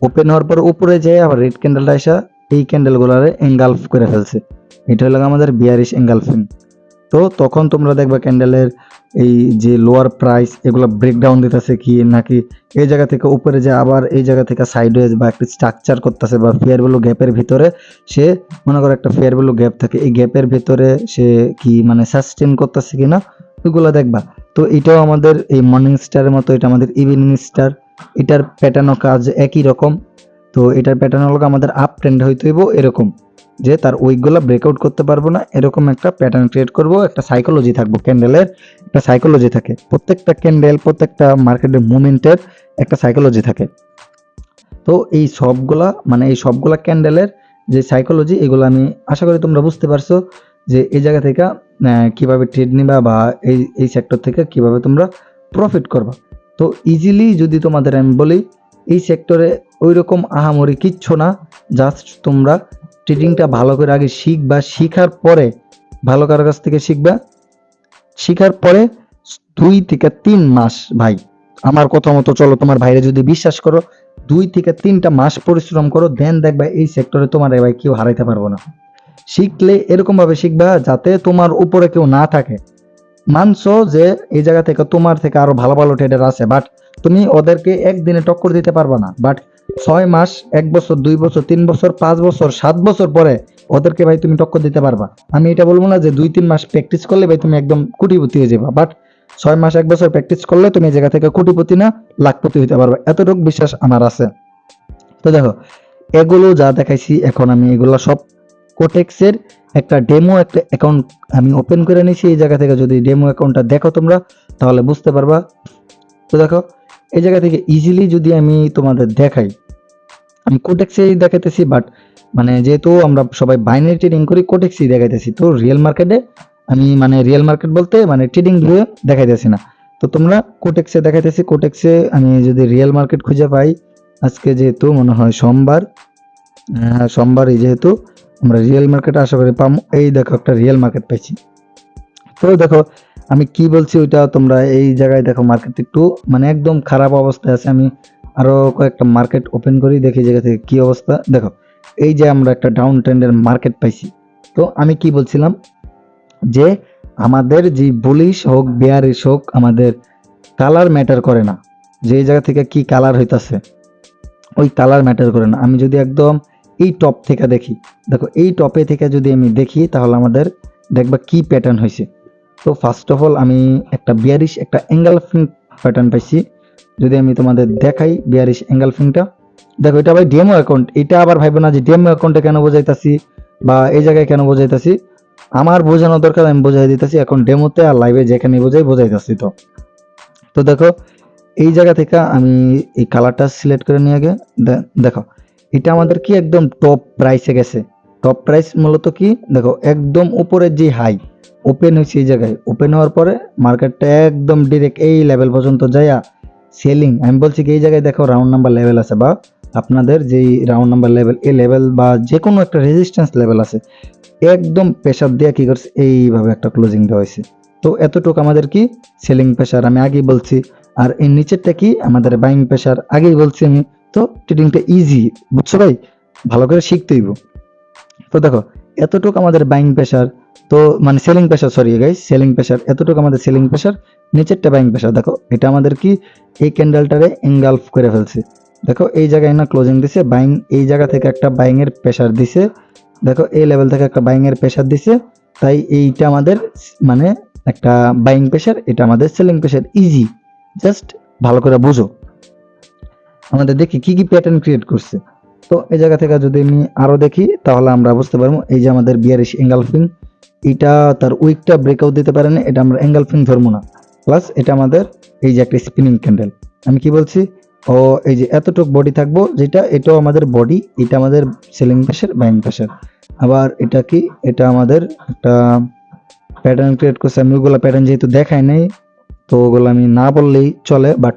ওপেন হওয়ার পর উপরে যায়, আবার রেড ক্যান্ডেল আইসা এই ক্যান্ডেলগুলারে এনগালফ করে ফেলছে, এটা হলো আমাদের বিয়ারিশ এনগালফিং। তো তখন তোমরা দেখবা ক্যান্ডেলের এই যে লোয়ার প্রাইস এগুলো ব্রেকডাউন দিতেছে কি নাকি এই জায়গা থেকে উপরে যে আবার এই জায়গা থেকে সাইডওয়েজ বা একটা স্ট্রাকচার করতেছে, বা ফেয়ার ভ্যালু গ্যাপের ভিতরে সে মনে করো একটা ফেয়ার ভ্যালু গ্যাপ থাকে, এই গ্যাপের ভিতরে সে কি মানে সাস্টেন করতেছে কিনা ওইগুলো দেখবা। তো এটাও আমাদের এই মর্নিং স্টারের মতো, এটা আমাদের ইভিনিং স্টার, এটার প্যাটার্নও কাজ একই রকম। তো এটার প্যাটার্ন হলো আমাদের আপ ট্রেন্ড হইতে হইব এরকম, যে তার উইকগুলো ব্রেকআউট করতে পারবো না, এরকম একটা প্যাটার্ন ক্রিয়েট করব, একটা সাইকোলজি থাকবো, ক্যান্ডেলের একটা সাইকোলজি থাকে, প্রত্যেকটা ক্যান্ডেল প্রত্যেকটা মার্কেটের মুভমেন্টের একটা সাইকোলজি থাকে। তো এই সবগুলা মানে এই সবগুলা ক্যান্ডেলের যে সাইকোলজি, এগুলো আমি আশা করি তোমরা বুঝতে পারছো যে এই জায়গা থেকে কিভাবে ট্রেড নিবা বা এই সেক্টর থেকে কিভাবে তোমরা প্রফিট করবা। তো ইজিলি যদি তোমাদের আমি বলি, এই সেক্টরে ওই রকম আহামরি কিচ্ছু না, জাস্ট তোমরা ট্রেডিংটা ভালো করে আগে শিখবা, শিখার পরে ভালো কারোর কাছ থেকে শিখবা, শিখার পরে 2 থেকে 3 মাস ভাই আমার কথা মতো চলো, তোমার ভাইরে যদি বিশ্বাস করো 2 থেকে 3টা মাস পরিশ্রম করো, দেন দেখবা এই সেক্টরে তোমার ভাই কেউ হারাইতে পারবো না। শিখলে এরকম ভাবে শিখবা যাতে তোমার উপরে কেউ না থাকে। মানছো যে এই জায়গা থেকে তোমার থেকে আরো ভালো ভালো ট্রেডার আছে, বাট তুমি ওদেরকে একদিনে টক্কর দিতে পারবা না, বাট 6 মাস, 1 বছর, 2 বছর, 3 বছর, 5 বছর, 7 বছর পরে ওদেরকে ভাই তুমি টক্কর দিতে পারবা। আমি এটা বলবো না যে 2-3 মাস প্র্যাকটিস করলে ভাই তুমি একদম কোটিপতি হয়ে যাবা, বাট 6 মাস 1 বছর প্র্যাকটিস করলে তুমি এই জায়গা থেকে কোটিপতি না লাখপতি হইতে পারবা, এতটুকু বিশ্বাস আমার আছে। তো দেখো এগুলো যা দেখাইছি এখন আমি এগুলো সব কোটেক্সের একটা ডেমো একটা অ্যাকাউন্ট আমি ওপেন করে নিয়েছি। এই জায়গা থেকে যদি ডেমো অ্যাকাউন্টটা দেখো তোমরা তাহলে বুঝতে পারবা। তো দেখো এই জায়গা থেকে ইজিলি যদি আমি তোমাদের দেখাই, আমি কোটেক্সেই দেখাইতেছি, বাট মানে যেহেতু আমরা সবাই বাইনারি ট্রেডিং করি কোটেক্সই দেখাইতেছি। তো রিয়েল মার্কেটে আমি মানে রিয়েল মার্কেট বলতে মানে ট্রেডিং ভিউ দেখাইতেছি না। তো তোমরা কোটেক্সে দেখাইতেছি। কোটেক্সে আমি যদি রিয়েল মার্কেট খুঁজে পাই, আজকে যেহেতু মনে হয় সোমবার, সোমবারই যেহেতু আমরা রিয়েল মার্কেটে আশা করি পাবো। এই দেখো একটা রিয়েল মার্কেট পাইছি। তো দেখো আমি কি বলছি ওইটা তোমরা এই জায়গায় দেখো, মার্কেট একটু মানে একদম খারাপ অবস্থায় আছে। আমি আরো কয়েকটা মার্কেট ওপেন করি দেখি জায়গা থেকে কি অবস্থা। দেখো এই যে আমরা একটা ডাউন ট্রেন্ডের মার্কেট পাইছি। তো আমি কি বলছিলাম যে আমাদের যে বুলিশ হোক বেয়ারিশ হোক আমাদের কালার ম্যাটার করে না, যে এই জায়গা থেকে কি কালার হইতাছে ওই কালার ম্যাটার করে না। আমি যদি একদম এই টপ থেকে দেখি, দেখো এই টপে থেকে যদি আমি দেখি তাহলে আমাদের দেখবা কি প্যাটার্ন হয়েছে। তো ফার্স্ট অফ অল আমি একটা বিয়ারিশ একটা এঙ্গালফিং প্যাটার্ন পাইছি। যদি আমি তোমাদের দেখাই বিয়ারিশ এঙ্গালফিংটা, দেখো এটা ভাই ডেমো অ্যাকাউন্ট। এটা আবার ভাইবো না যে ডেমো অ্যাকাউন্টে কেন বোঝাইতাছি বা এই জায়গায় কেন বোঝাইতাছি, আমার বোঝানো দরকার আমি বোঝাই দিতেছি এখন ডেমোতে আর লাইভে যেখানে বোঝাইতাছি। তো তো দেখো এই জায়গা থেকে আমি এই কালারটা সিলেক্ট করে নিয়ে আগে দেখো এটা আমাদের কি একদম টপ প্রাইসে গেছে। টপ প্রাইস মূলত কি দেখো একদম উপরের যে হাই ওপেন হয়েছে, এই জায়গায় ওপেন হওয়ার পরে মার্কেটটা একদম ডিরেক্ট এই লেভেল পর্যন্ত যাইয়া সেলিং। আমি বলছি কি এই জায়গায় দেখো রাউন্ড নাম্বার লেভেল আছে, বা আপনাদের যেই রাউন্ড নাম্বার লেভেল এই লেভেল বা যে কোনো একটা রেজিস্ট্যান্স লেভেল আছে, একদম প্রেসার দিয়ে কি করছে এইভাবে একটা ক্লোজিং দেওয়া হয়েছে। তো এতটুকু আমাদের কি সেলিং প্রেসার আমি আগেই বলছি। আর এর নিচেরটা কি আমাদের বাইং প্রেসার আগেই বলছি আমি। তো ট্রেডিংটা ইজি, বুঝছো ভাই, ভালো করে শিখতে হইব। তো দেখো এতটুকু আমাদের বাইং প্রেসার, তো মানে selling pressure, sorry guys selling pressure, এতটুকু আমাদের সেলিং প্রেসার, নিচেরটা বাইং প্রেসার। দেখো এটা আমাদের কি এই ক্যান্ডেলটারে এঙ্গালফ করে ফেলছে। দেখো এই জায়গায় না ক্লোজিং দিছে, বাইং এই জায়গা থেকে একটা বাইং এর প্রেসার দিছে। দেখো এই লেভেল থেকে একটা বাইং এর প্রেসার দিছে, তাই এইটা আমাদের মানে একটা বাইং প্রেসার, এটা আমাদের সেলিং প্রেসার। ইজি, জাস্ট ভালো করে বুঝো। আমাদের দেখি কি কি প্যাটার্ন ক্রিয়েট করছে। তো এই জায়গা থেকে যদি আমি আরো দেখি তাহলে আমরা বুঝতে পারবো এই যে আমাদের বিয়ারিশ এঙ্গালফিং, এটা তার উইকটা ব্রেকআউট দিতে পারে না, এটা আমরা এঙ্গালফিং ধরবো না। প্লাস এটা আমাদের এই যে একটা স্পিনিং ক্যান্ডেল, আমি কি বলছি ও এই যে এতটুক বডি থাকবো যেটা এটাও আমাদের বডি, এটা আমাদের সেলিং প্রেসার বাইং প্রেসার। আবার এটা কি এটা আমাদের একটা প্যাটার্ন ক্রিয়েট করছে। আমি ওগুলো প্যাটার্ন যেহেতু দেখাই নাই তো ওগুলো আমি না বললেই চলে, বাট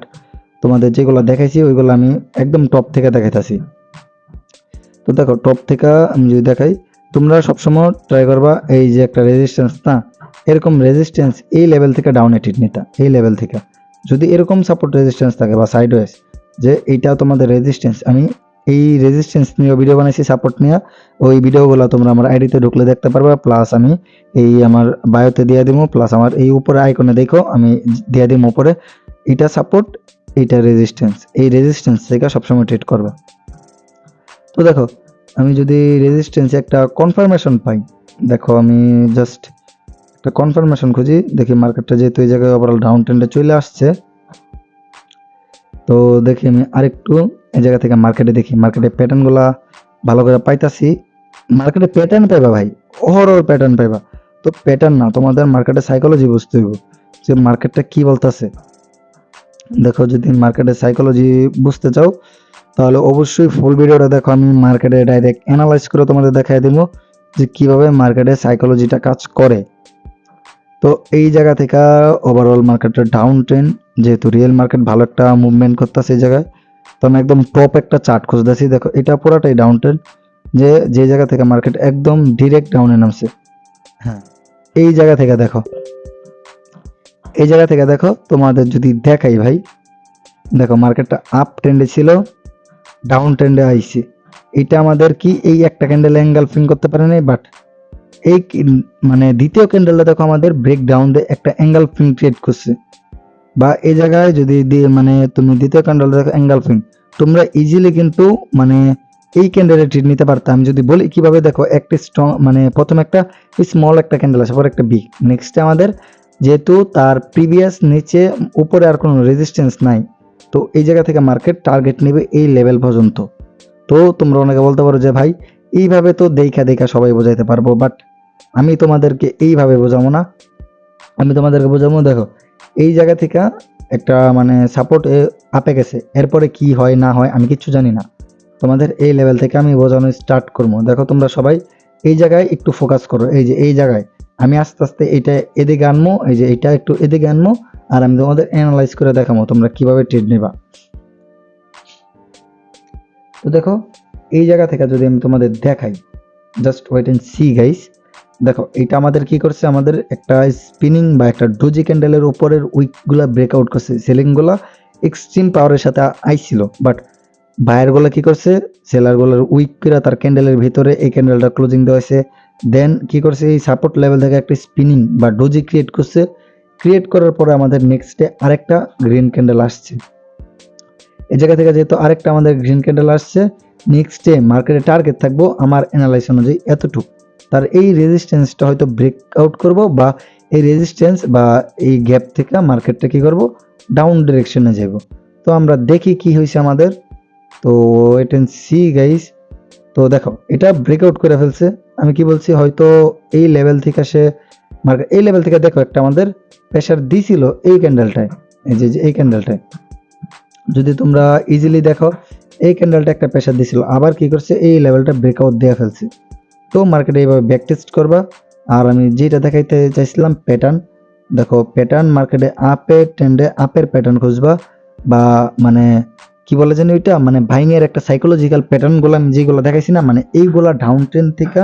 তোমাদের যেগুলো দেখাইছি ওইগুলো আমি একদম টপ থেকে দেখাইতেছি। তো দেখো টপ থেকে আমি যদি দেখাই, তোমরা সবসময় ট্রাই করবা এই যে একটা রেজিস্ট্যান্স না, এরকম রেজিস্ট্যান্স এই লেভেল থেকে ডাউন এটিট নিতা। এই লেভেল থেকে যদি এরকম সাপোর্ট রেজিস্ট্যান্স থাকে বা সাইডওয়েজ, যে এইটা তোমাদের রেজিস্ট্যান্স, আমি এই রেজিস্ট্যান্স নিয়ে ভিডিও বানাইছি সাপোর্ট নিয়ে, ওই ভিডিওগুলো তোমরা আমার আইডিতে ঢুকলে দেখতে পারবা। প্লাস আমি এই আমার বায়োতে দিয়ে দিব, প্লাস আমার এই উপরে আইকনে দেখো আমি দিয়ে দিব উপরে, এটা সাপোর্ট এইটা রেজিস্ট্যান্স, এই রেজিস্ট্যান্স থেকে সবসময় ট্রেড করবা। তো দেখো আমি যদি রেজিস্ট্যান্সে একটা কনফার্মেশন পাই, দেখো আমি জাস্ট একটা কনফার্মেশন খুঁজি, দেখি মার্কেটটা যেহেতু এই জায়গায় ওভারঅল ডাউন ট্রেন্ডে চলে আসছে। তো দেখি আমি আরেকটু এই জায়গা থেকে মার্কেটে দেখি, মার্কেটে প্যাটার্নগুলা ভালো করে পাইতাছি। মার্কেটে প্যাটার্ন পাইবা ভাই, ওভারঅল প্যাটার্ন পাইবা। তো প্যাটার্ন না, তোমাদের মার্কেটে সাইকোলজি বুঝতে হইব যে মার্কেটটা কি বলতেছে। দেখো যদি মার্কেটের সাইকোলজি বুঝতে চাও তাহলে অবশ্যই ফুল ভিডিওটা দেখো, আমি মার্কেটে ডাইরেক্ট অ্যানালাইজ করে তোমাদের দেখাই দেবো যে কিভাবে মার্কেটে সাইকোলজিটা কাজ করে। তো এই জায়গা থেকে ওভারঅল মার্কেটের ডাউন ট্রেন্ড, যেহেতু রিয়েল মার্কেট ভালো একটা মুভমেন্ট করতেছে এই জায়গায়, তো আমি একদম টপ একটা চার্ট খুঁজতেছি। দেখো এটা পুরোটাই ডাউন ট্রেন্ড, যে যে জায়গা থেকে মার্কেট একদম ডিরেক্ট ডাউনে নামছে। হ্যাঁ এই জায়গা থেকে দেখো, এই জায়গা থেকে দেখো তোমাদের যদি দেখাই ভাই, দেখো মার্কেটটা আপ ট্রেন্ডে ছিল, ডাউন ট্রেন্ডে আইছে। এটা আমাদের কি এই একটা ক্যান্ডেল এঙ্গালফিং করতে পারে নাই, বাট এই মানে দ্বিতীয় ক্যান্ডেলটা দেখো আমাদের ব্রেক ডাউন দিয়ে একটা এঙ্গালফিং ক্রিয়েট করছে। বা এই জায়গায় যদি মানে তুমি দ্বিতীয় ক্যান্ডেল দেখো এঙ্গালফিং, তোমরা ইজিলি কিন্তু মানে এই ক্যান্ডেলে ট্রেড নিতে পারতাম। আমি যদি বলি কিভাবে, দেখো একটা স্ট্রং মানে প্রথম একটা স্মল একটা ক্যান্ডেল আছে, পরে একটা বিগ, নেক্সট আমাদের যেহেতু তার প্রিভিয়াস নিচে উপরে আর কোনো রেজিস্ট্যান্স নাই, তো এই জায়গা থেকে মার্কেট টার্গেট নেবে এই লেভেল পর্যন্ত। তো তোমরা অনেকে বলতে পারো যে ভাই এইভাবে তো দেখা দেখা সবাই বোঝাইতে পারবো, বাট আমি তোমাদেরকে এইভাবে বোঝাবো না। আমি তোমাদেরকে বোঝাবো, দেখো এই জায়গা থেকে একটা মানে সাপোর্ট আপে গেছে, এরপরে কি হয় না হয় আমি কিচ্ছু জানি না। তোমাদের এই লেভেল থেকে আমি বোঝানো স্টার্ট করবো। দেখো তোমরা সবাই এই জায়গায় একটু ফোকাস করো, এই যে এই জায়গায় আমি আস্তে আস্তে এটা এদিকে আনবো, এই যে এটা একটু এদিকে আনবো, আর আমি তোমাদের অ্যানালাইজ করে দেখাবো তোমরা কিভাবে ট্রেড নেবা। তো দেখো এই জায়গা থেকে যদি আমি তোমাদের দেখাই, just wait and see guys. দেখো এটা আমাদের কি করছে, আমাদের একটা স্পিনিং বা একটা ডোজি ক্যান্ডেলের উপরের উইকগুলা ব্রেকআউট করছে, সেলিংগুলা এক্সট্রিম পাওয়ারের সাথে আইছিল, বাট বায়ারগুলা কি করছে, সেলারগুলোর উইক করে তার ক্যান্ডেলের ভিতরে এই ক্যান্ডেলটা ক্লোজিং দেওয়া হয়েছে। দেন কি করছে, এই সাপোর্ট লেভেল থেকে একটা স্পিনিং বা ডোজি ক্রিয়েট করছে। ক্রিয়েট করার পরে আমাদের নেক্সটে আরেকটা গ্রিন ক্যান্ডেল আসছে। এই জায়গা থেকে যেহেতু আরেকটা আমাদের গ্রিন ক্যান্ডেল আসছে, নেক্সট ডে মার্কেটে টার্গেট থাকবো আমার অ্যানালাইস অনুযায়ী এতটুকু, তার এই রেজিস্ট্যান্সটা হয়তো ব্রেক আউট করবো, বা এই রেজিস্ট্যান্স বা এই গ্যাপ থেকে মার্কেটটা কি করব, ডাউন ডিরেকশনে যাব। তো আমরা দেখি কি হয়েছে আমাদের। তো ওয়েট এন্ড সি গাইস। তো দেখো এটা ব্রেকআউট করে ফেলছে। আমি কি বলছি, হয়তো এই লেভেল থেকে সে মার্কেট এই লেভেল থেকে দেখো একটা আমাদের প্রেসার দিছিল এই ক্যান্ডেলটায়, এই যে এই ক্যান্ডেলটায় যদি তোমরা ইজিলি দেখো, এই ক্যান্ডেলটা একটা প্রেসার দিছিল, আবার কি করছে এই লেভেলটা ব্রেকআউট দিয়ে ফেলছে। তো মার্কেটে এইভাবে ব্যাক টেস্ট করবা। আর আমি যেটা দেখাইতে চাইছিলাম প্যাটার্ন, দেখো প্যাটার্ন মার্কেটে আপে ট্রেন্ডে আপের প্যাটার্ন খুঁজবা, বা মানে কি বলে জানি ওইটা, মানে বাইংয়ের একটা সাইকোলজিক্যাল প্যাটার্ন গুলো আমি যেগুলো দেখাইছি না, মানে এইগুলা ডাউন ট্রেন্ড থেকে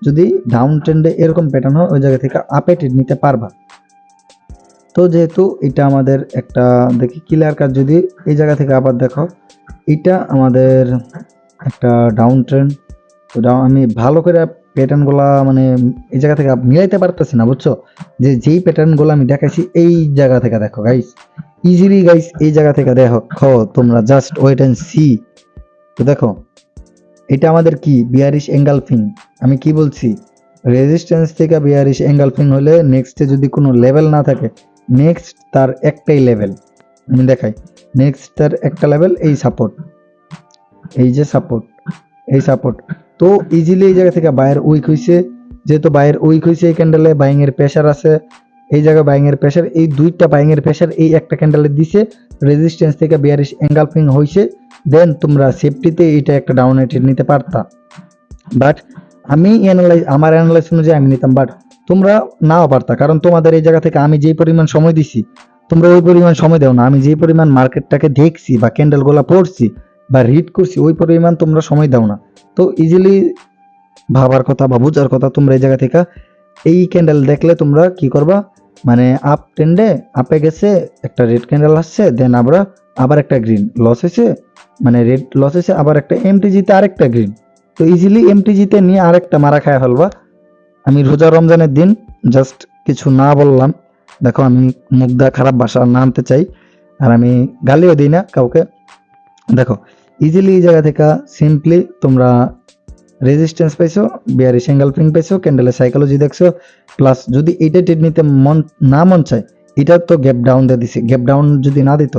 যদি ডাউন ট্রেন্ডে এরকম প্যাটার্ন হয়, ওই জায়গা থেকে আপে ট্রেড নিতে পারবা। তো যেহেতু এটা আমাদের একটা দেখি ক্লিয়ার কাট, যদি এই জায়গা থেকে আবার দেখো এটা আমাদের একটা ডাউন ট্রেন্ড। তো আমি ভালো করে প্যাটার্ন গুলা মানে এই জায়গা থেকে মিলাইতে পারতেছি না, বুঝছো, যে যেই প্যাটার্ন গুলো আমি দেখাইছি এই জায়গা থেকে দেখো গাইস, ইজিলি গাইস এই জায়গা থেকে দেখো তোমরা, জাস্ট ওয়েট এন্ড সি। তো দেখো এটা আমাদের কি বিয়ারিশ এঙ্গালফিং, আমি কি বলছি, রেজিস্ট্যান্স থেকে বিয়ারিশ এঙ্গালফিং হলে নেক্সটে যদি কোনো লেভেল না থাকে, নেক্সট তার একটাই লেভেল আমি দেখাই, নেক্সট তার একটা লেভেল এই সাপোর্ট, এই যে সাপোর্ট, এই সাপোর্ট। তো ইজিলি এই জায়গা থেকে বায়ার উইক হইছে, যেহেতু বায়ার উইক হইছে এই ক্যান্ডেলে বাইং এর প্রেসার আছে, এই জায়গায় বাইং এর প্রেসার, এই দুইটা বাইং এর প্রেসার এই একটা ক্যান্ডেলে দিছে, রেজিস্ট্যান্স থেকে বিয়ারিশ এঙ্গালফিং হইছে। দেন তোমরা সেফটিতে এটা একটা ডাউন ট্রেড নিতে পারতা, বাট আমি আমার অ্যানালাইজ অনুযায়ী আমি নিতাম, বাট তোমরা নাও পারতা, কারণ তোমাদের এই জায়গা থেকে আমি যেই পরিমাণ সময় দিছি তোমরা ওই পরিমাণ সময় দাও না। আমি যে পরিমাণ মার্কেটটাকে দেখছি বা ক্যান্ডেল গুলা পড়ছি বা রিড করছি, ওই পরিমাণ তোমরা সময় দাও না। তো ইজিলি ভাবার কথা বা বুঝার কথা, তোমরা এই জায়গা থেকে এই ক্যান্ডেল দেখলে তোমরা কি করবা, মানে আপ ট্রেন্ডে আপে গেছে, একটা রেড ক্যান্ডেল আসছে, দেন আবার একটা গ্রিন লস হয়েছে, মানে রেড লস হয়েছে, আবার একটা এমটিজিতে আরেকটা গ্রিন। তো ইজিলি এমটিজিতে নিয়ে আরেকটা মারা খায় ফেলবা। আমি রোজা রমজানের দিন জাস্ট কিছু না বললাম, দেখো আমি মুগ্ধা খারাপ ভাষা না আনতে চাই, আর আমি গালিও দিই না কাউকে। দেখো ইজিলি এই জায়গা থেকে সিম্পলি তোমরা রেজিস্ট্যান্স পাইছো, বিয়ারিশ এঙ্গালফিং পাইছো, ক্যান্ডেলের সাইকোলজি দেখছো, প্লাস যদি এইটা ট্রেড নিতে মন চায়, এটা তো গ্যাপ ডাউন দিয়ে দিছে, গ্যাপ ডাউন যদি না দিত,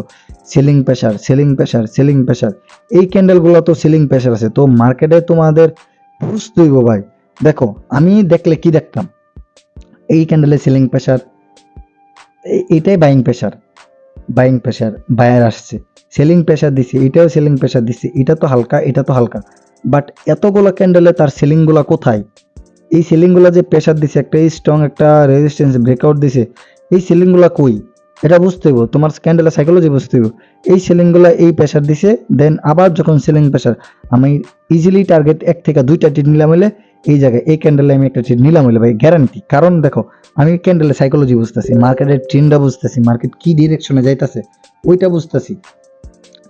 selling pressure selling pressure selling pressure, এই ক্যান্ডেলগুলো তো সেলিং প্রেসার আছে। তো মার্কেটে তোমাদের বুঝতে হইব ভাই। দেখো আমি দেখলে কি দেখতাম, এই ক্যান্ডেলে সেলিং প্রেসার, এটাই buying pressure, buying pressure buyer আসছে, সেলিং প্রেসার দিছে, এটাও সেলিং প্রেসার দিছে, এটা তো হালকা এটা তো হালকা, বাট এতগুলো ক্যান্ডেলে তার সেলিং গুলা কোথায়? এই সেলিং গুলা যে প্রেসার দিছে, একটা স্ট্রং একটা রেজিস্ট্যান্স ব্রেকআউট দিছে, এই সেলিং গুলা কই? এটা বুঝতে হইব, তোমার ক্যান্ডেলের সাইকোলজি বুঝতে হইব। এই সেলিং গুলা এই প্রেসার দিছে, দেন আবার যখন সেলিং প্রেসার, আমি ইজিলি টার্গেট এক থেকে দুইটা টিট নিলাম হইলে এই জায়গায় এই ক্যান্ডেলে আমি একটা টিট নিলাম হইলে ভাই গ্যারান্টি। কারণ দেখো আমি ক্যান্ডেলের সাইকোলজি বুঝতেছি, মার্কেটের ট্রেন্ডটা বুঝতেছি, মার্কেট কি ডিরেকশনে যাইতেছে ওইটা বুঝতেছি।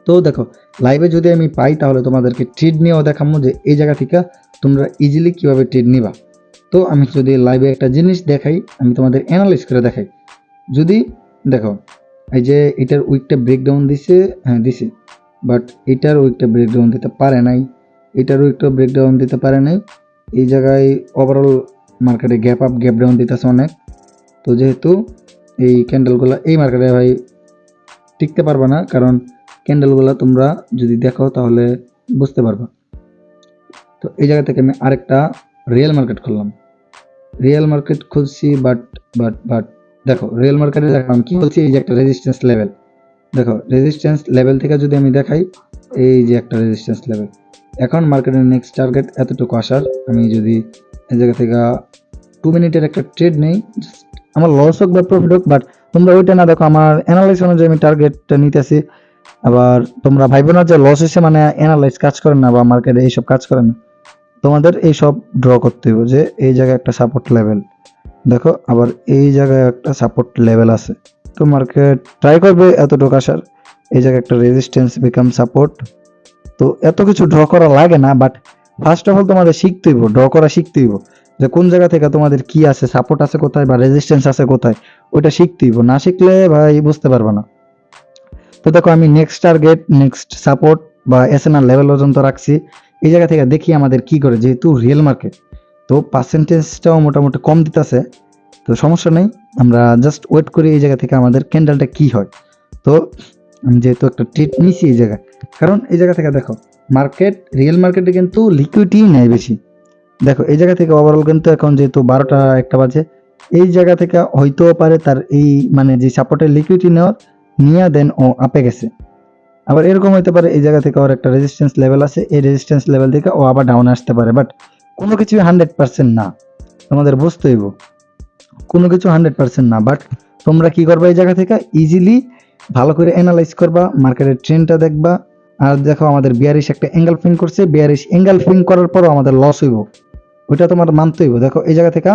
তো দেখো লাইভে যদি আমি পাই তাহলে তোমাদেরকে ট্রেড নিয়েও দেখাবো যে এই জায়গা থেকে তোমরা ইজিলি কিভাবে ট্রেড নিবা। তো আমি যদি লাইভে একটা জিনিস দেখাই, আমি তোমাদের অ্যানালাইজ করে দেখাই। যদি দেখো এই যে এটার উইকটা ব্রেকডাউন দিছে, হ্যাঁ দিছে, বাট এটার উইকটা ব্রেকডাউন দিতে পারে নাই, এটার উইকটা ব্রেকডাউন দিতে পারে নাই। এই জায়গায় ওভারঅল মার্কেটে গ্যাপ আপ গ্যাপ ডাউন দিতেছে অনেক। তো যেহেতু এই ক্যান্ডেলগুলো এই মার্কেটে ভাই টিকতে পারবে না, কারণ ক্যান্ডেলগুলো তোমরা যদি দেখো তাহলে বুঝতে পারবা। তো এই জায়গা থেকে আমি আরেকটা রিয়েল মার্কেট খুললাম, রিয়েল মার্কেট খুলছি, বাট দেখো রিয়েল মার্কেটে দেখো আমি কি বলছি, এই যে একটা রেজিস্ট্যান্স লেভেল, দেখো রেজিস্ট্যান্স লেভেল থেকে যদি আমি দেখাই, এই যে একটা রেজিস্ট্যান্স লেভেল। এখন মার্কেটের নেক্সট টার্গেট এতটুকু আসার, আমি যদি এই জায়গা থেকে 2 মিনিটের একটা ট্রেড নেই, আমার লস হোক বা প্রফিট হোক, বাট তোমরা ওইটা না দেখো, আমার অ্যানালাইস অনুযায়ী আমি টার্গেটটা নিতেছি। আবার তোমরা ভাইবো না যে লস হয়েছে মানে অ্যানালাইজ কাজ করে না বা মার্কেটে এইসব কাজ করে না, তোমাদের এইসব ড্র করতে হবে যে এই জায়গায় একটা সাপোর্ট লেভেল, দেখো আবার এই জায়গায় একটা সাপোর্ট লেভেল আছে, তো মার্কেট ট্রাই করবে এতটুকু আসার, এই জায়গায় একটা রেজিস্ট্যান্স বিকাম সাপোর্ট। তো এত কিছু ড্র করা লাগে না, বাট ফার্স্ট অফ অল তোমাদের শিখতে হইব, ড্র করা শিখতে হইব, যে কোন জায়গা থেকে তোমাদের কি আছে, সাপোর্ট আছে কোথায় বা রেজিস্ট্যান্স আছে কোথায়, ওইটা শিখতে হইব, না শিখলে ভাই বুঝতে পারবে না। তো দেখো আমি নেক্সট টার্গেট, নেক্সট সাপোর্ট বা এসএনআর লেভেল পর্যন্ত রাখছি, এই জায়গা থেকে দেখি আমাদের কি করে, যেহেতু রিয়েল মার্কেট তো পার্সেন্টেজটাও মোটামুটি কম দিতেছে, তো সমস্যা নেই, আমরা জাস্ট ওয়েট করি এই জায়গা থেকে আমাদের ক্যান্ডেলটা কি হয়। তো আমি যেহেতু একটা ট্রেড নিছি এই জায়গায়, কারণ এই জায়গা থেকে দেখো মার্কেট, রিয়েল মার্কেটে কিন্তু লিকুইডিটি নেই বেশি, দেখো এই জায়গা থেকে ওভারঅল কিন্তু এখন যেহেতু 12টা 1টা বাজে, এই জায়গা থেকে হইতেও পারে তার এই মানে যে সাপোর্টের লিকুইডিটি নেওয়ার নিয়ে দেন ও আপে গেছে, আবার এরকম হইতে পারে এই জায়গা থেকে ওর একটা রেজিস্ট্যান্স লেভেল আছে, এই রেজিস্ট্যান্স লেভেল থেকে ও আবার ডাউন আসতে পারে, বাট কোনো কিছু 100% না, তোমাদের বুঝতে হইব কোনো কিছু 100% না। বাট তোমরা কি করবা, এই জায়গা থেকে ইজিলি ভালো করে অ্যানালাইজ করবা, মার্কেটের ট্রেন্ডটা দেখবা, আর দেখো আমাদের বিয়ারিশ একটা অ্যাঙ্গেল ফিং করছে, বিয়ারিশ অ্যাঙ্গেল ফিং করার পরও আমাদের লস হইব, ওইটা তোমার মানতে হইব। দেখো এই জায়গা থেকে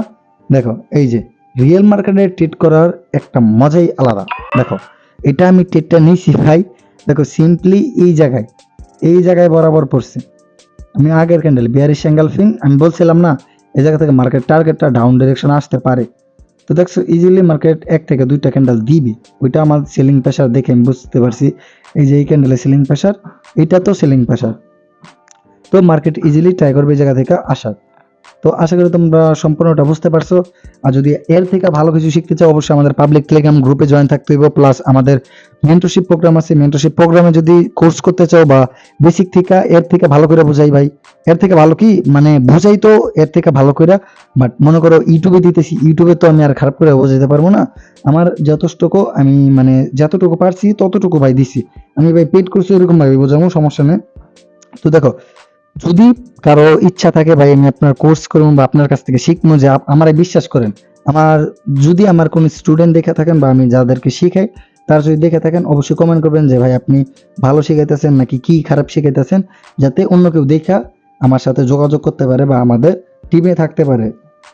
দেখো, এই যে রিয়েল মার্কেটে ট্রেড করার একটা মজাই আলাদা, দেখো এটা আমি ট্রেডটা নিয়েছি ভাই, দেখো সিম্পলি এই জায়গায় বরাবর পড়ছে, আমি আগের ক্যান্ডেল বিয়ারিশ অ্যাঙ্গেল ফিং, আমি বলছিলাম না এই জায়গা থেকে মার্কেট টার্গেটটা ডাউন ডিরেকশন আসতে পারে, তো দেখছো ইজিলি মার্কেট 1 থেকে 2টা ক্যান্ডেল দিবে, ওইটা আমার সেলিং প্রেসার দেখে আমি বুঝতে পারছি, এই যে এই ক্যান্ডেলের সেলিং প্রেসার, এটা তো সেলিং প্রেসার, তো মার্কেট ইজিলি ট্রাই করবে এই জায়গা থেকে আসার। তো আশা করি তোমরা সম্পূর্ণটা বুঝতে পারছো, আর যদি এর থেকে ভালো কিছু শিখতে চাও অবশ্যই আমাদের পাবলিক টেলিগ্রাম গ্রুপে জয়েন থাকতে হইব, প্লাস আমাদের মেন্টরশিপ প্রোগ্রাম আছে, মেন্টরশিপ প্রোগ্রামে যদি কোর্স করতে চাও বা বেসিক থেকে এর থেকে ভালো করে বুঝাই ভাই, এর থেকে ভালো কি মানে বুঝাই তো এর থেকে ভালো করে, বাট মনে করো ইউটিউবে দিতেছি, ইউটিউবে তো আমি আর খারাপ করে বোঝাতে পারবো না, আমার যতটুকু আমি মানে যতটুকু পারছি ততটুকু ভাই দিছি, আমি ভাই পেড করছি এরকম ভাবে বোঝাবো, সমস্যা নেই। তো দেখো যদি কারো ইচ্ছা থাকে ভাই আমি আপনার কোর্স করবো বা আপনার কাছ থেকে শিখবো, যে আমারে বিশ্বাস করেন, আমার যদি আমার কোন স্টুডেন্ট দেখে থাকেন বা আমি যাদেরকে শিখাই তারা যদি দেখে থাকেন অবশ্যই কমেন্ট করবেন যে ভাই আপনি ভালো শিখাইতেছেন নাকি কি খারাপ শিখাইতেছেন, যাতে অন্য কেউ দেখা আমার সাথে যোগাযোগ করতে পারে বা আমাদের টিমে থাকতে পারে।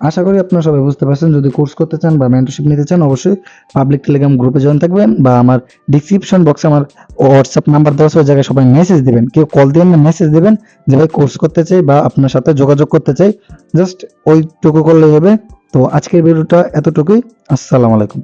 আশা করি আপনারা সবাই বুঝতে পারছেন, যদি কোর্স করতে চান বা মেন্টরশিপ নিতে চান অবশ্যই পাবলিক টেলিগ্রাম গ্রুপে জয়েন থাকবেন, বা আমার ডিসক্রিপশন বক্সে আমার হোয়াটসঅ্যাপ নাম্বার দেওয়া আছে, ওই জায়গায় সবাই মেসেজ দিবেন, কেউ কল দিয়ে মেসেজ দিবেন যে ভাই কোর্স করতে চাই বা আপনার সাথে যোগাযোগ করতে চাই, জাস্ট ওইটুকু করলেই হবে। তো আজকের ভিডিওটা এতটুকুই, আসসালামু আলাইকুম।